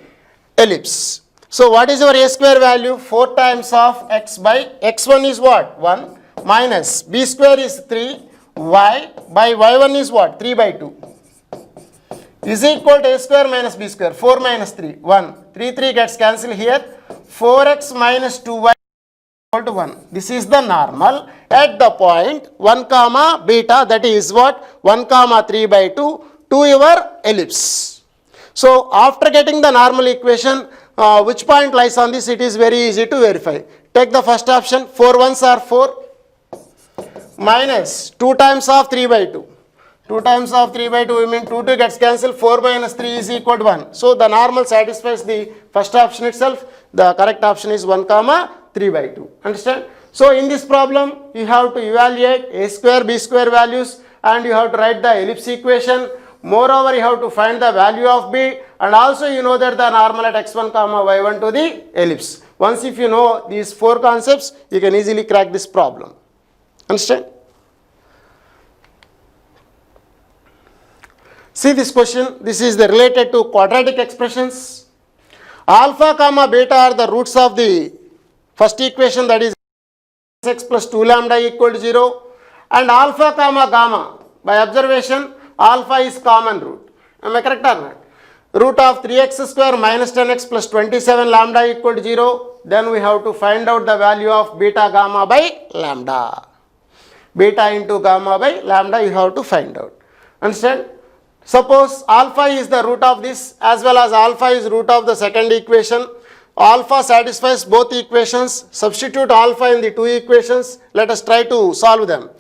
ellipse. So what is your a square value? 4 times of x by x1 is what? 1 minus b square is 3, y by y1 is what? 3 by 2 is equal to a square minus b square. 4 minus 3, 1. 3 gets cancelled here. 4x minus 2y equal to 1. This is the normal at the point 1 comma beta, that is what? 1 comma 3 by 2 to your ellipse. So after getting the normal equation, which point lies on this? It is very easy to verify. Take the first option. 4 ones are 4 minus 2 times of 3 by 2. 2 times of 3 by 2, we mean 2 gets cancelled. 4 minus 3 is equal to 1. So the normal satisfies the first option itself. The correct option is 1 comma 3 by 2. Understand? So in this problem, you have to evaluate a square, b square values, and you have to write the ellipse equation. Moreover, you have to find the value of b, and also you know that the normal at x1 comma y1 to the ellipse. Once if you know these 4 concepts, you can easily crack this problem. Understand? See this question. This is the related to quadratic expressions. Alpha comma beta are the roots of the first equation, that is x plus 2 lambda equal to 0, and alpha comma gamma, by observation alpha is common root. Am I correct or not? Root of 3x square minus 10x plus 27 lambda equal to 0. Then we have to find out the value of beta gamma by lambda. Beta into gamma by lambda you have to find out. Understand? Suppose alpha is the root of this as well as alpha is root of the second equation. Alpha satisfies both equations. Substitute alpha in the two equations. Let us try to solve them.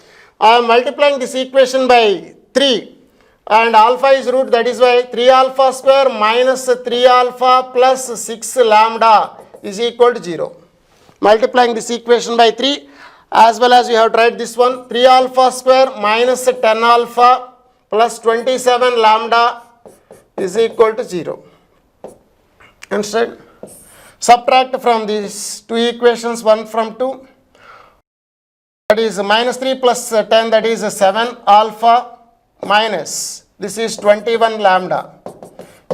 I am multiplying this equation by 3 and alpha is root, that is why 3 alpha square minus 3 alpha plus 6 lambda is equal to 0. Multiplying this equation by 3 as well as we have tried this one, 3 alpha square minus 10 alpha plus 27 lambda is equal to 0. Understand? Subtract from these two equations 1 from 2, that is minus 3 plus 10, that is 7 alpha minus this is 21 lambda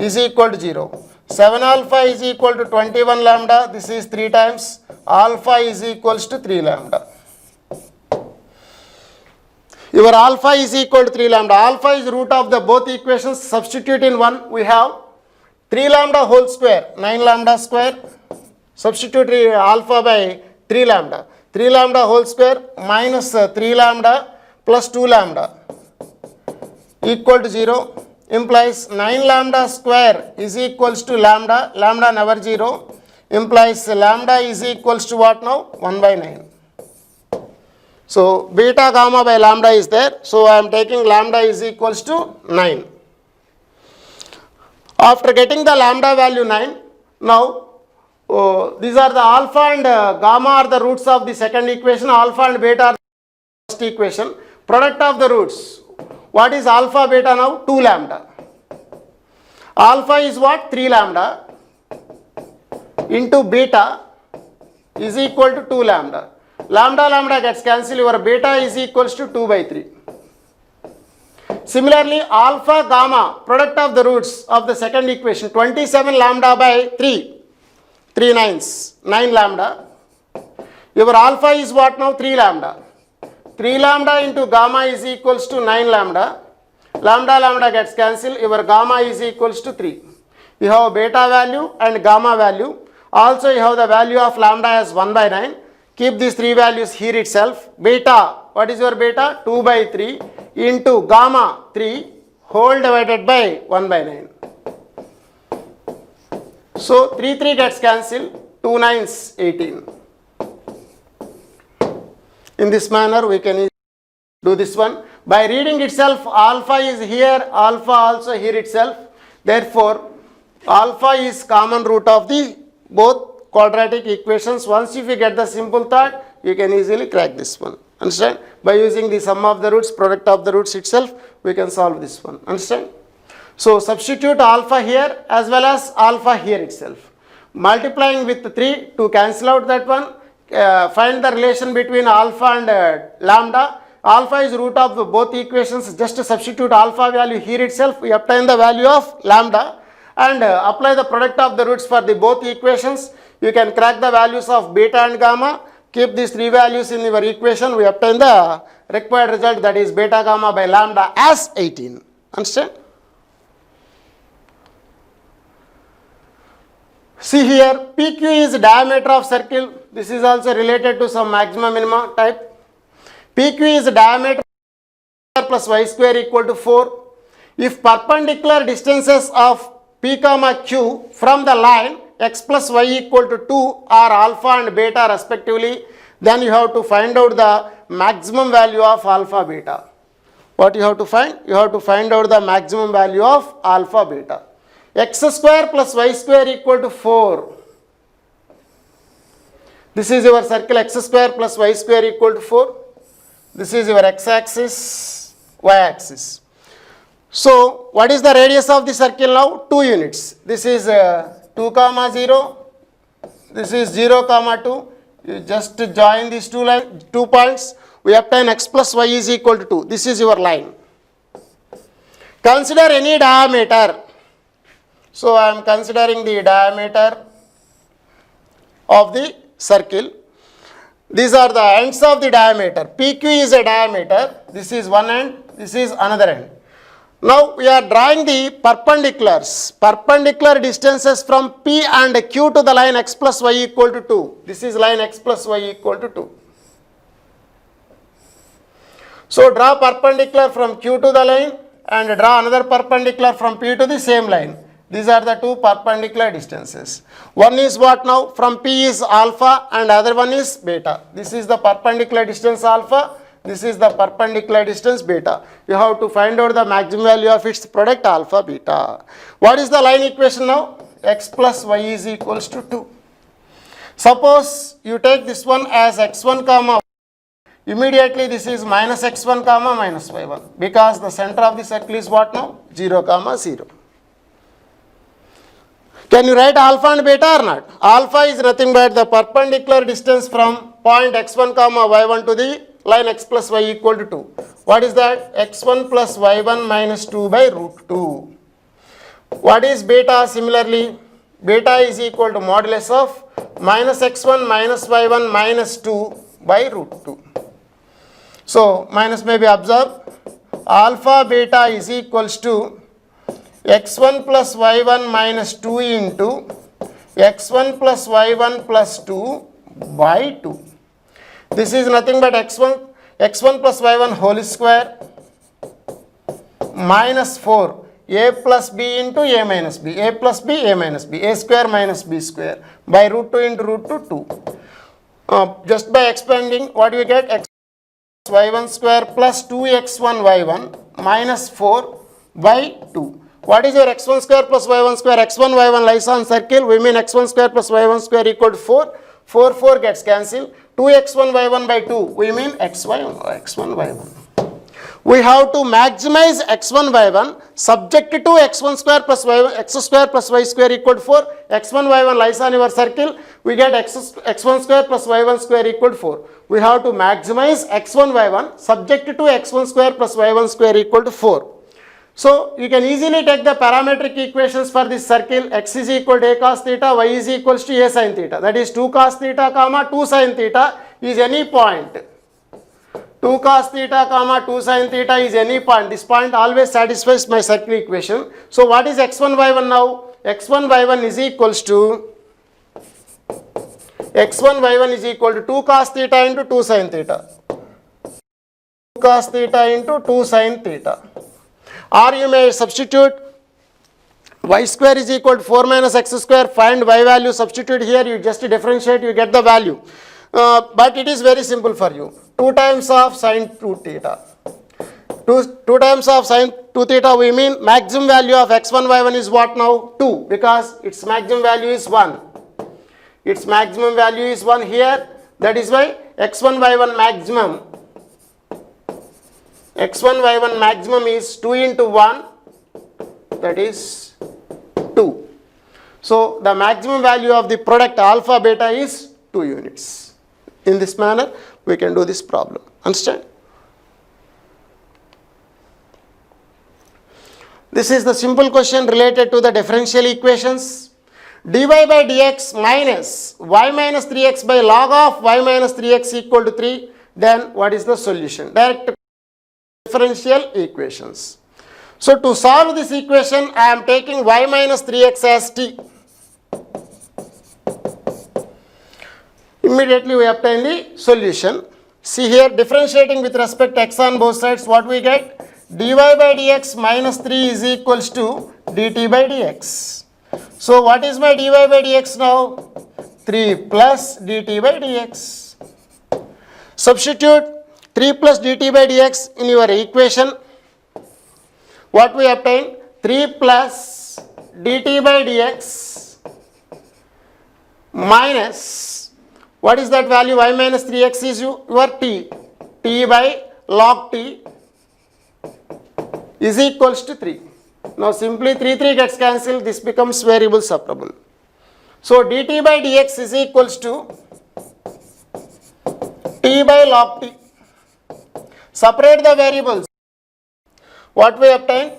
is equal to 0. 7 alpha is equal to 21 lambda, this is 3 times alpha is equals to 3 lambda. Your alpha is equal to 3 lambda. Alpha is root of the both equations. Substitute in one. We have 3 lambda whole square, 9 lambda square. Substitute alpha by 3 lambda. 3 lambda whole square minus 3 lambda plus 2 lambda equal to 0 implies 9 lambda square is equals to lambda. Lambda never 0 implies lambda is equals to what now? 1 by 9. So beta gamma by lambda is there. So I am taking lambda is equals to 9. After getting the lambda value 9, now these are the alpha and gamma are the roots of the second equation. Alpha and beta are the first equation. Product of the roots. What is alpha beta now? 2 lambda. Alpha is what? 3 lambda into beta is equal to 2 lambda. Lambda gets cancelled, your beta is equals to 2 by 3. Similarly, alpha gamma, product of the roots of the second equation, 27 lambda by 3, 3 nines, 9 lambda. Your alpha is what now? 3 lambda. 3 lambda into gamma is equals to 9 lambda. Lambda gets cancelled, your gamma is equals to 3. You have beta value and gamma value. Also you have the value of lambda as 1 by 9. Keep these three values here itself. Beta, what is your beta? 2 by 3 into gamma 3 whole divided by 1 by 9. So 3 gets cancelled, 2 nines 18. In this manner we can do this one. By reading itself, alpha is here, alpha also here itself. Therefore, alpha is common root of the both quadratic equations. Once if you get the simple thought, you can easily crack this one. Understand? By using the sum of the roots, product of the roots itself, we can solve this one. Understand? So substitute alpha here as well as alpha here itself. Multiplying with 3 to cancel out that one. Find the relation between alpha and lambda. Alpha is root of both equations. Just substitute alpha value here itself. We obtain the value of lambda and apply the product of the roots for the both equations. You can crack the values of beta and gamma. Keep these three values in your equation. We obtain the required result, that is beta gamma by lambda as 18. Understand? See here, PQ is diameter of circle. This is also related to some maxima minima type. PQ is diameter plus y square equal to 4. If perpendicular distances of P comma Q from the line x plus y equal to 2 are alpha and beta respectively, then you have to find out the maximum value of alpha beta. What you have to find? You have to find out the maximum value of alpha beta. X square plus y square equal to 4. This is your circle, x square plus y square equal to 4. This is your x-axis, y-axis. So what is the radius of the circle now? 2 units. This is 2 comma 0. This is 0 comma 2. You just join these two points. We obtain x plus y is equal to 2. This is your line. Consider any diameter. So I am considering the diameter of the circle. These are the ends of the diameter. PQ is a diameter. This is one end. This is another end. Now we are drawing the perpendiculars. Perpendicular distances from P and Q to the line x plus y equal to 2. This is line x plus y equal to 2. So draw perpendicular from Q to the line and draw another perpendicular from P to the same line. These are the two perpendicular distances. One is what now? From P is alpha and other one is beta. This is the perpendicular distance alpha. This is the perpendicular distance beta. You have to find out the maximum value of its product alpha beta. What is the line equation now? X plus y is equals to 2. Suppose you take this one as x1 comma, immediately this is minus x1 comma minus y1, because the center of the circle is what now? 0 comma 0. Can you write alpha and beta or not? Alpha is nothing but the perpendicular distance from point x1 comma y1 to the line x plus y equal to 2. What is that? x1 plus y1 minus 2 by root 2. What is beta? Similarly, beta is equal to modulus of minus x1 minus y1 minus 2 by root 2. So, minus may be observed. Alpha beta is equals to x1 plus y1 minus 2 into x1 plus y1 plus 2 by 2. This is nothing but x1 plus y1 whole square minus 4 a plus b into a minus b, a plus b, a minus b, a square minus b square by root 2 into root 2, 2. Just by expanding, what do you get? X y1 square plus 2x1 y1 minus 4 by 2. What is your x1 square plus y1 square? x1 y1 lies on circle. We mean x1 square plus y1 square equal to 4. 4 gets cancelled. 2x1 y1 by 2. We mean x1 y1. We have to maximize x1 y1 subject to x1 square plus y1, x square plus y square equal to 4. x1 y1 lies on your circle. We get x1 square plus y1 square equal to 4. We have to maximize x1 y1 subject to x1 square plus y1 square equal to 4. So, you can easily take the parametric equations for this circle. X is equal to a cos theta, y is equals to a sin theta. That is 2 cos theta comma 2 sin theta is any point. 2 cos theta comma 2 sin theta is any point. This point always satisfies my circle equation. So, what is x1 y1 now? x1 y1 is equals to x1 y1 is equal to 2 cos theta into 2 sin theta. 2 cos theta into 2 sin theta. Or you may substitute y square is equal to 4 minus x square. Find y value, substitute here, you just differentiate, you get the value. But it is very simple for you. 2 times of sin 2 theta. 2 times of sin 2 theta, we mean maximum value of x1 y1 is what now? 2, because its maximum value is 1. Its maximum value is 1 here. That is why x1 y1 maximum. x1 y1 maximum is 2 into 1, that is 2. So, the maximum value of the product alpha beta is 2 units. In this manner, we can do this problem. Understand? This is the simple question related to the differential equations. dy by dx minus y minus 3x by log of y minus 3x equal to 3. Then, what is the solution? Direct differential equations. So, to solve this equation, I am taking y minus 3x as t. Immediately we obtain the solution. See here, differentiating with respect to x on both sides, what we get? dy by dx minus 3 is equals to dt by dx. So, what is my dy by dx now? 3 plus dt by dx. Substitute 3 plus dt by dx in your equation. What we obtain? 3 plus dt by dx minus, what is that value? Y minus 3x is your t. T by log t is equals to 3. Now, simply 3 gets cancelled. This becomes variable separable. So, dt by dx is equals to t by log t. Separate the variables. What we obtain?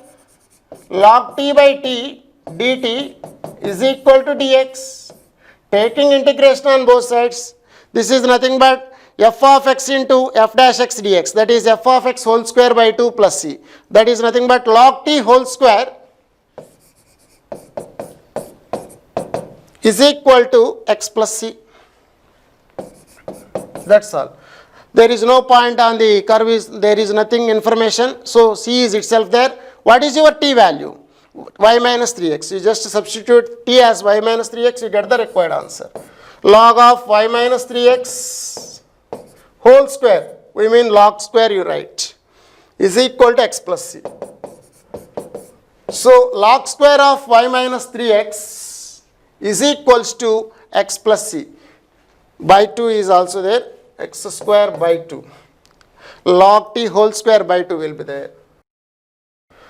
Log t by t dt is equal to dx. Taking integration on both sides, this is nothing but f of x into f dash x dx, that is f of x whole square by 2 plus c. That is nothing but log t whole square is equal to x plus c. That's all. There is no point on the curve, there is nothing information. So, c is itself there. What is your t value? y minus 3x. You just substitute t as y minus 3x, you get the required answer. Log of y minus 3x whole square, we mean log square you write, is equal to x plus c. So log square of y minus 3x is equals to x plus c. By 2 is also there, x square by 2. Log t whole square by 2 will be there.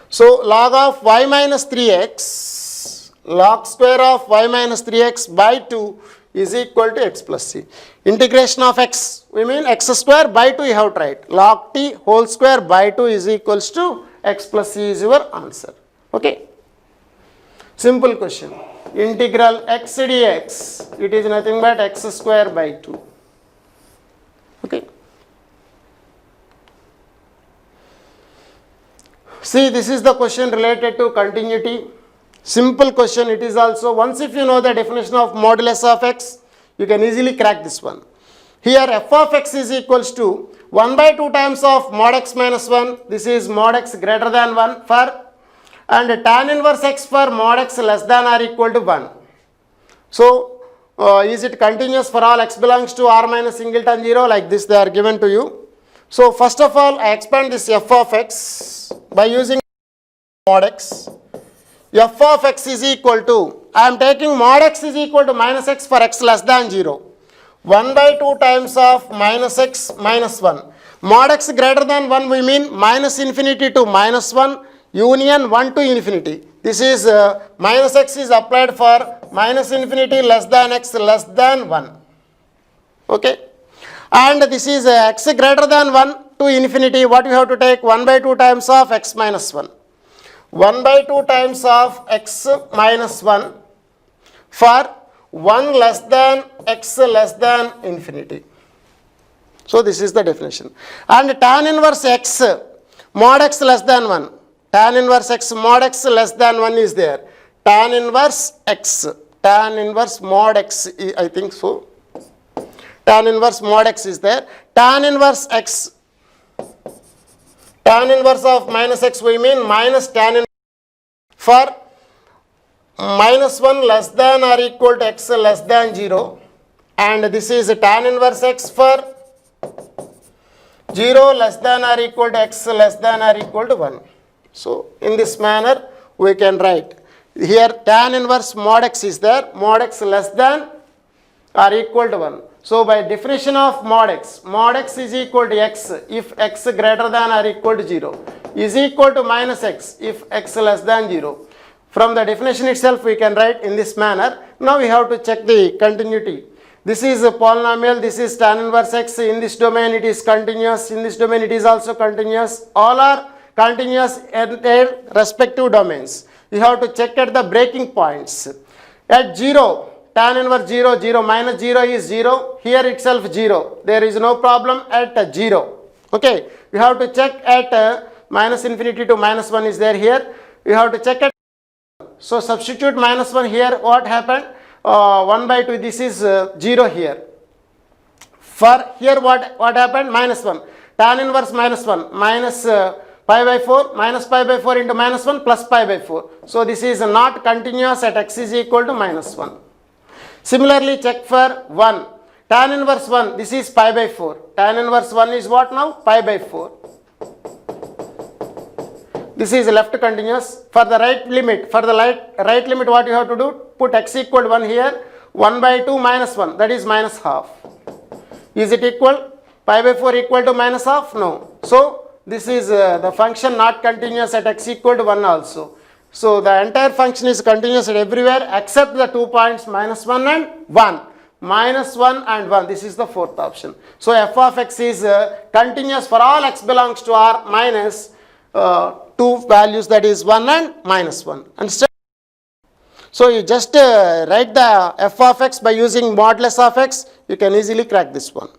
So log of y minus 3x, log square of y minus 3x by 2 is equal to x plus c. Integration of x, we mean x square by 2 you have to write. Log t whole square by 2 is equals to x plus c is your answer. Okay. Simple question. Integral x dx, it is nothing but x square by 2. Okay. See, this is the question related to continuity. Simple question it is also. Once if you know the definition of modulus of x, you can easily crack this one. Here f of x is equals to 1 by 2 times of mod x minus 1. This is mod x greater than 1 for, and tan inverse x for mod x less than or equal to 1. So, is it continuous for all x belongs to r minus singleton 0? Like this they are given to you. So, first of all, I expand this f of x by using mod x. F of x is equal to, I am taking mod x is equal to minus x for x less than 0. 1 by 2 times of minus x minus 1. Mod x greater than 1 we mean minus infinity to minus 1 union 1 to infinity. This is minus x is applied for minus infinity less than x less than 1. Okay. And this is x greater than 1 to infinity. What we have to take? 1 by 2 times of x minus 1. 1 by 2 times of x minus 1 for 1 less than x less than infinity. So this is the definition. And tan inverse x mod x less than 1. Tan inverse x mod x less than 1 is there. Tan inverse x. Tan inverse mod x, I think so. Tan inverse mod x is there. Tan inverse x. Tan inverse of minus x we mean minus tan inverse for minus 1 less than or equal to x less than 0, and this is tan inverse x for 0 less than or equal to x less than or equal to 1. So in this manner we can write here tan inverse mod x is there, mod x less than or equal to 1. So by definition of mod x is equal to x if x greater than or equal to 0, is equal to minus x if x less than 0. From the definition itself we can write in this manner. Now we have to check the continuity. This is a polynomial, this is tan inverse x, in this domain it is continuous, in this domain it is also continuous. All are continuous in their respective domains. You have to check at the breaking points. At 0, tan inverse 0, 0 minus 0 is 0, here itself 0. There is no problem at 0. Okay, you have to check at minus infinity to minus 1 is there here. You have to check at, so substitute minus 1 here, what happened? 1 by 2, this is 0 here. For here what happened? Minus 1. Tan inverse minus 1, minus pi by 4, minus pi by 4 into minus 1 plus pi by 4. So this is not continuous at x is equal to minus 1. Similarly, check for 1. Tan inverse 1, this is pi by 4. Tan inverse 1 is what now? Pi by 4. This is left continuous. For the right limit, right limit what you have to do? Put x equal to 1 here. 1 by 2 minus 1, that is minus half. Is it equal? Pi by 4 equal to minus half? No. So this is the function not continuous at x equal to 1 also. So the entire function is continuous at everywhere except the 2 points minus 1 and 1. Minus 1 and 1. This is the fourth option. So f of x is continuous for all x belongs to R minus 2 values, that is 1 and minus 1. Understand? So you just write the f of x by using modulus of x. You can easily crack this one.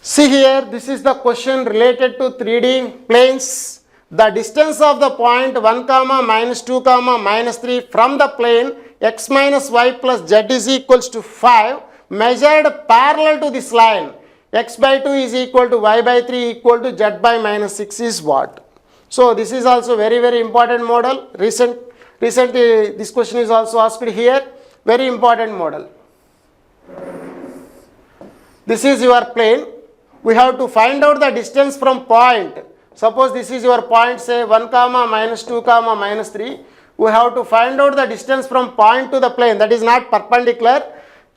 See here, this is the question related to 3D planes. The distance of the point 1 comma minus 2 comma minus 3 from the plane x minus y plus z is equals to 5 measured parallel to this line. X by 2 is equal to y by 3 equal to z by minus 6 is what? So this is also very important model. Recently this question is also asked here. Very important model. This is your plane. We have to find out the distance from point. Suppose this is your point, say 1 comma minus 2 comma minus 3. We have to find out the distance from point to the plane, that is not perpendicular.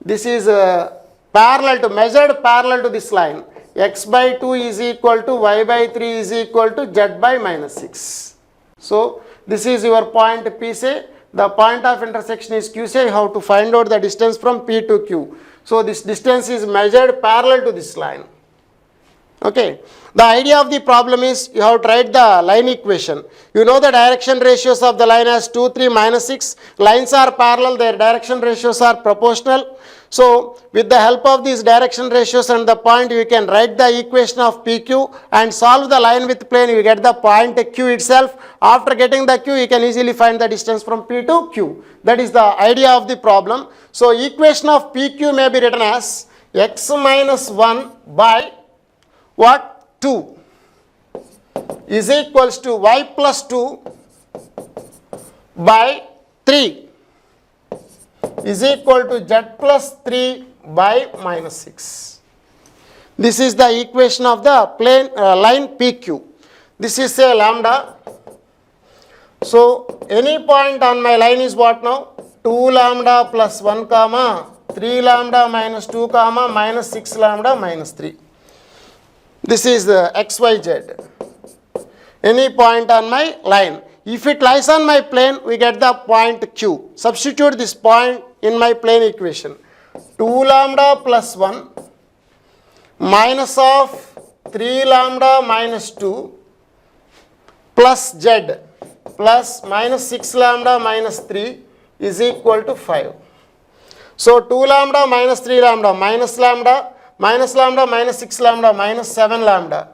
This is measured parallel to this line. X by 2 is equal to y by 3 is equal to z by minus 6. So this is your point P, say the point of intersection is Q, say you have to find out the distance from P to Q. So this distance is measured parallel to this line. Okay. The idea of the problem is you have to write the line equation. You know the direction ratios of the line as 2, 3, minus 6. Lines are parallel, their direction ratios are proportional. So with the help of these direction ratios and the point, you can write the equation of PQ and solve the line with plane. You get the point Q itself. After getting the Q, you can easily find the distance from P to Q. That is the idea of the problem. So equation of PQ may be written as x minus 1 by what? 2 is equals to y plus 2 by 3 is equal to z plus 3 by minus 6. This is the equation of the plane line PQ. This is say lambda. So any point on my line is what now? 2 lambda plus 1 comma 3 lambda minus 2 comma minus 6 lambda minus 3. This is the XYZ. Any point on my line. If it lies on my plane, we get the point Q. Substitute this point in my plane equation. 2 lambda plus 1 minus of 3 lambda minus 2 plus Z plus minus 6 lambda minus 3 is equal to 5. So 2 lambda minus 3 lambda minus lambda minus lambda minus 6 lambda minus 7 lambda.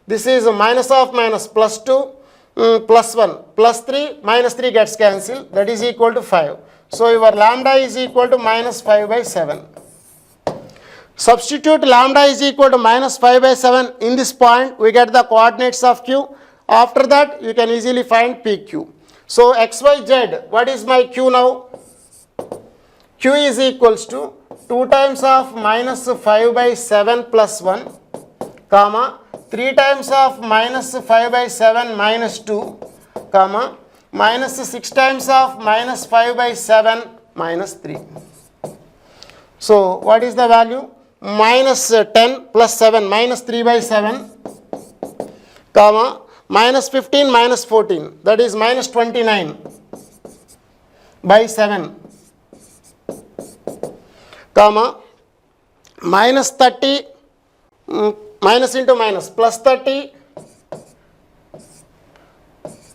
This is minus of minus plus 2 plus 1 plus 3 minus 3 gets cancelled, that is equal to 5. So your lambda is equal to minus 5 by 7. Substitute lambda is equal to minus 5 by 7 in this point, we get the coordinates of Q. After that you can easily find PQ. So XYZ, what is my Q now? Q is equals to 2 times of minus 5 by 7 plus 1 comma 3 times of minus 5 by 7 minus 2 comma minus 6 times of minus 5 by 7 minus 3. So what is the value? Minus 10 plus 7 minus 3 by 7 comma minus 15 minus 14, that is minus 29 by 7 comma minus 30 minus into minus plus 30,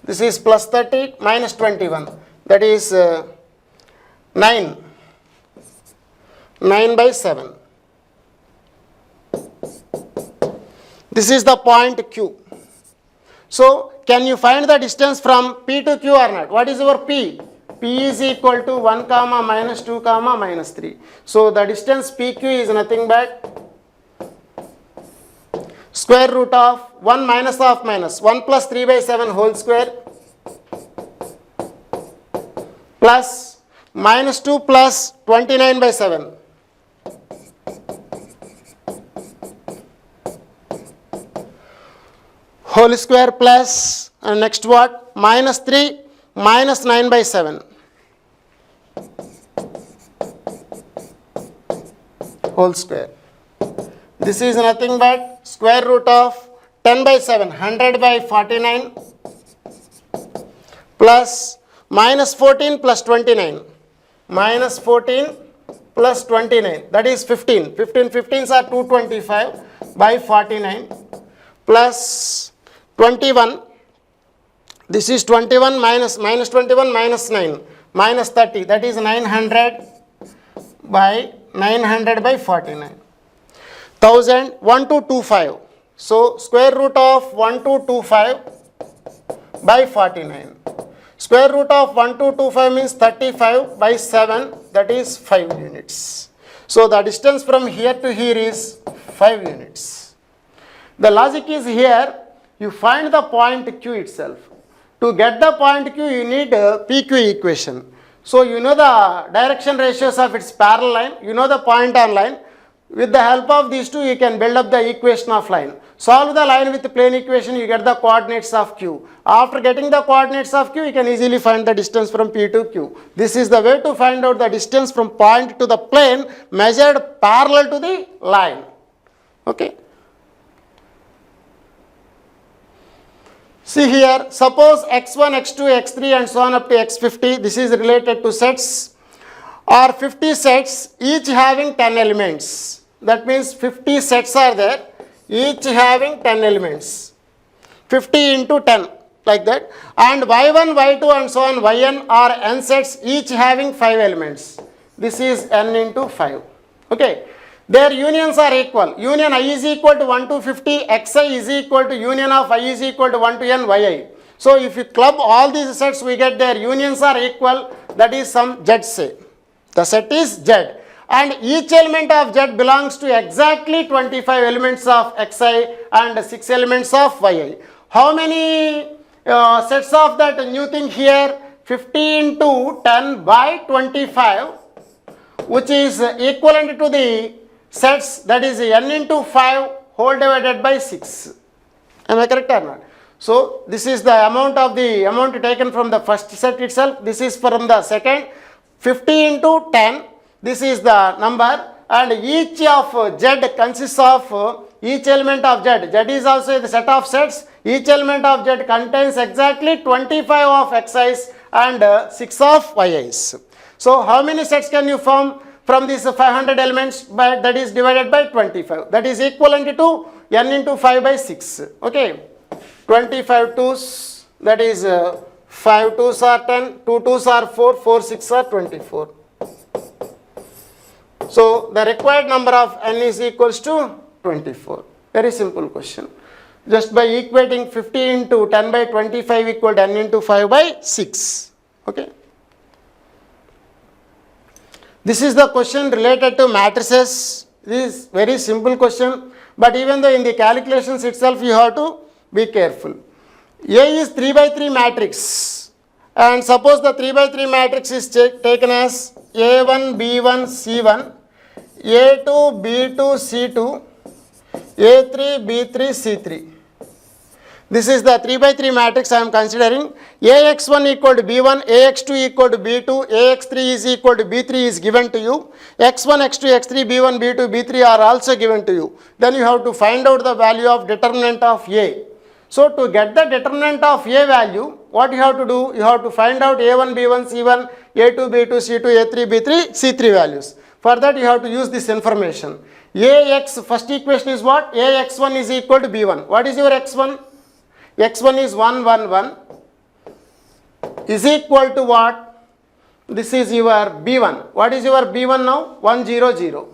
this is plus 30 minus 21, that is 9 by 7. This is the point Q. So can you find the distance from P to Q or not? What is your P? P is equal to 1 comma minus 2 comma minus 3. So the distance PQ is nothing but square root of 1 minus of minus 1 plus 3 by 7 whole square plus minus 2 plus 29 by 7 whole square plus and next what? Minus 3 minus 9 by 7 whole square. This is nothing but square root of 10 by 7, 100 by 49 plus minus 14 plus 29, minus 14 plus 29, that is 15. 15s are 225 by 49 plus 21. This is 21 minus 21 minus 9 minus 30, that is 900 by 49. 1225. So square root of 1225 by 49. Square root of 1225 means 35 by 7, that is 5 units. So the distance from here to here is 5 units. The logic is here, you find the point Q itself. To get the point Q, you need PQ equation. So you know the direction ratios of its parallel line, you know the point on line. With the help of these two, you can build up the equation of line. Solve the line with the plane equation, you get the coordinates of Q. After getting the coordinates of Q, you can easily find the distance from P to Q. This is the way to find out the distance from point to the plane measured parallel to the line. Okay. See here, suppose x1, x2, x3 and so on up to x50, this is related to sets, or 50 sets each having 10 elements. That means 50 sets are there, each having 10 elements. 50 into 10, like that. And y1, y2 and so on, yn are n sets each having 5 elements. This is n into 5. Okay. Their unions are equal. Union I is equal to 1 to 50, xi is equal to union of I is equal to 1 to n yi. So if you club all these sets, we get their unions are equal. That is some z say. The set is z. And each element of z belongs to exactly 25 elements of xi and 6 elements of yi. How many sets of that new thing here? 50 into 10 by 25, which is equivalent to the sets, that is n into 5 whole divided by 6. Am I correct or not? So this is the amount taken from the first set itself. This is from the second. 50 into 10. This is the number, and each of z consists of each element of z. Z is also the set of sets. Each element of z contains exactly 25 of xi's and 6 of yi's. So how many sets can you form from these 500 elements? That is divided by 25. That is equivalent to n into 5 by 6. Okay. 25 twos, that is 5 twos are 10, 2 twos are 4, 4 6 are 24. So the required number of n is equals to 24. Very simple question. Just by equating 50 into 10 by 25 equal to n into 5 by 6. Okay. This is the question related to matrices. This is very simple question, but even though in the calculations itself you have to be careful. A is 3 by 3 matrix, and suppose the 3 by 3 matrix is taken as A1, B1, C1, A2, B2, C2, A3, B3, C3. This is the 3 by 3 matrix I am considering. Ax1 equal to b1, ax2 equal to b2, ax3 is equal to b3 is given to you. x1, x2, x3, b1, b2, b3 are also given to you. Then you have to find out the value of determinant of a. So to get the determinant of a value, what you have to do? You have to find out a1, b1, c1, a2, b2, c2, a3, b3, c3 values. For that you have to use this information. Ax, first equation is what? Ax1 is equal to b1. What is your x1? X1 is 1, 1, 1 is equal to what? This is your B1. What is your B1 now? 1, 0, 0.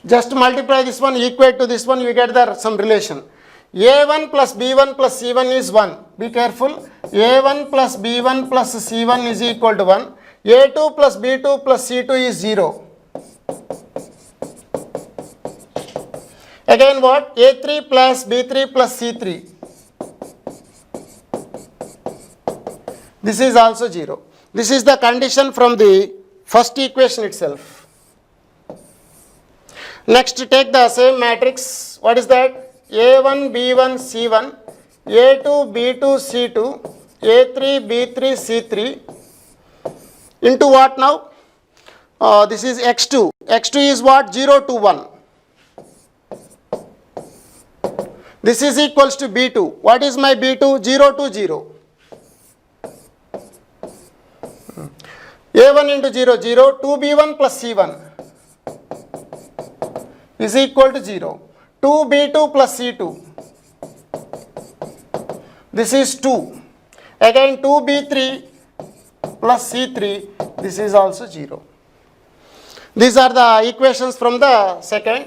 Just multiply this one, equate to this one, you get the some relation. A1 plus B1 plus C1 is 1. Be careful. A1 plus B1 plus C1 is equal to 1. A2 plus B2 plus C2 is 0. Again what? A3 plus B3 plus C3. This is also 0. This is the condition from the first equation itself. Next take the same matrix. What is that? A1, B1, C1, A2, B2, C2, A3, B3, C3 into what now? This is X2. X2 is what? 0 to 1. This is equals to B2. What is my B2? 0 to 0. A1 into 0, 0. 2B1 plus C1 is equal to 0. 2B2 plus C2. This is 2. Again 2B3 plus C3. This is also 0. These are the equations from the second.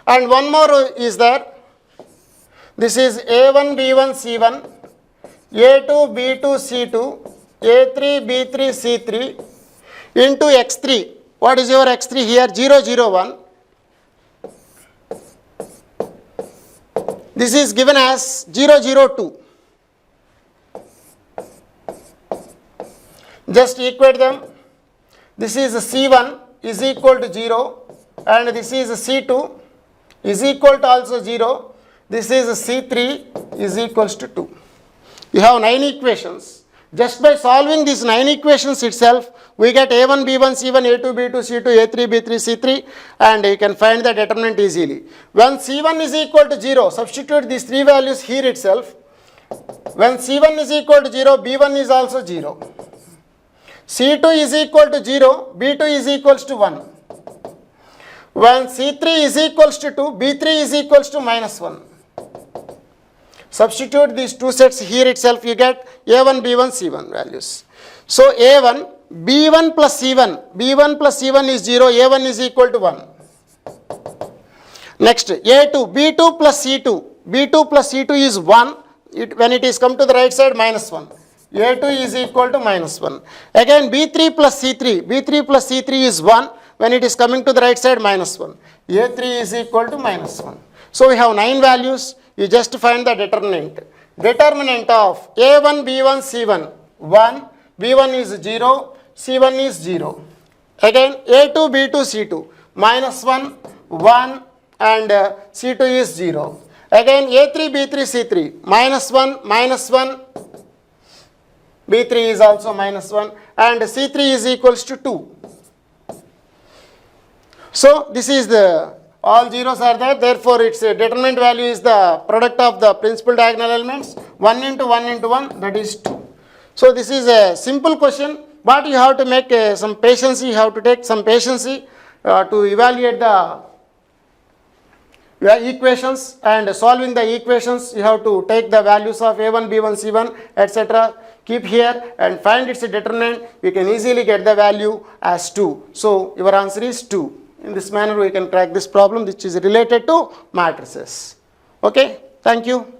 And one more is there. This is A1, B1, C1, A2, B2, C2, A3, B3, C3 into X3. What is your X3 here? 0, 0, 1. This is given as 0, 0, 2. Just equate them. This is C1 is equal to 0 and this is C2 is equal to also 0. This is C3 is equals to 2. You have 9 equations. Just by solving these 9 equations itself, we get A1, B1, C1, A2, B2, C2, A3, B3, C3 and you can find the determinant easily. When C1 is equal to 0, substitute these 3 values here itself. When C1 is equal to 0, B1 is also 0. C2 is equal to 0, B2 is equals to 1. When C3 is equals to 2, B3 is equals to minus 1. Substitute these two sets here itself, you get A1, B1, C1 values. So A1, B1 plus C1, B1 plus C1 is 0, A1 is equal to 1. Next, A2, B2 plus C2, B2 plus C2 is 1, when it is come to the right side, minus 1. A2 is equal to minus 1. Again, B3 plus C3, B3 plus C3 is 1, when it is coming to the right side, minus 1. A3 is equal to minus 1. So we have 9 values. You just find the determinant. Determinant of A1, B1, C1, 1, B1 is 0, C1 is 0. Again, A2, B2, C2, minus 1, 1 and C2 is 0. Again, A3, B3, C3, minus 1, B3 is also minus 1 and C3 is equals to 2. So this is the all zeros are there, therefore its determinant value is the product of the principal diagonal elements 1 into 1 into 1, that is 2. So this is a simple question, but you have to make some patience, you have to take some patience to evaluate the equations, and solving the equations you have to take the values of A1, B1, C1 etc. keep here and find its determinant. You can easily get the value as 2. So your answer is 2. In this manner we can crack this problem which is related to matrices. Okay, thank you.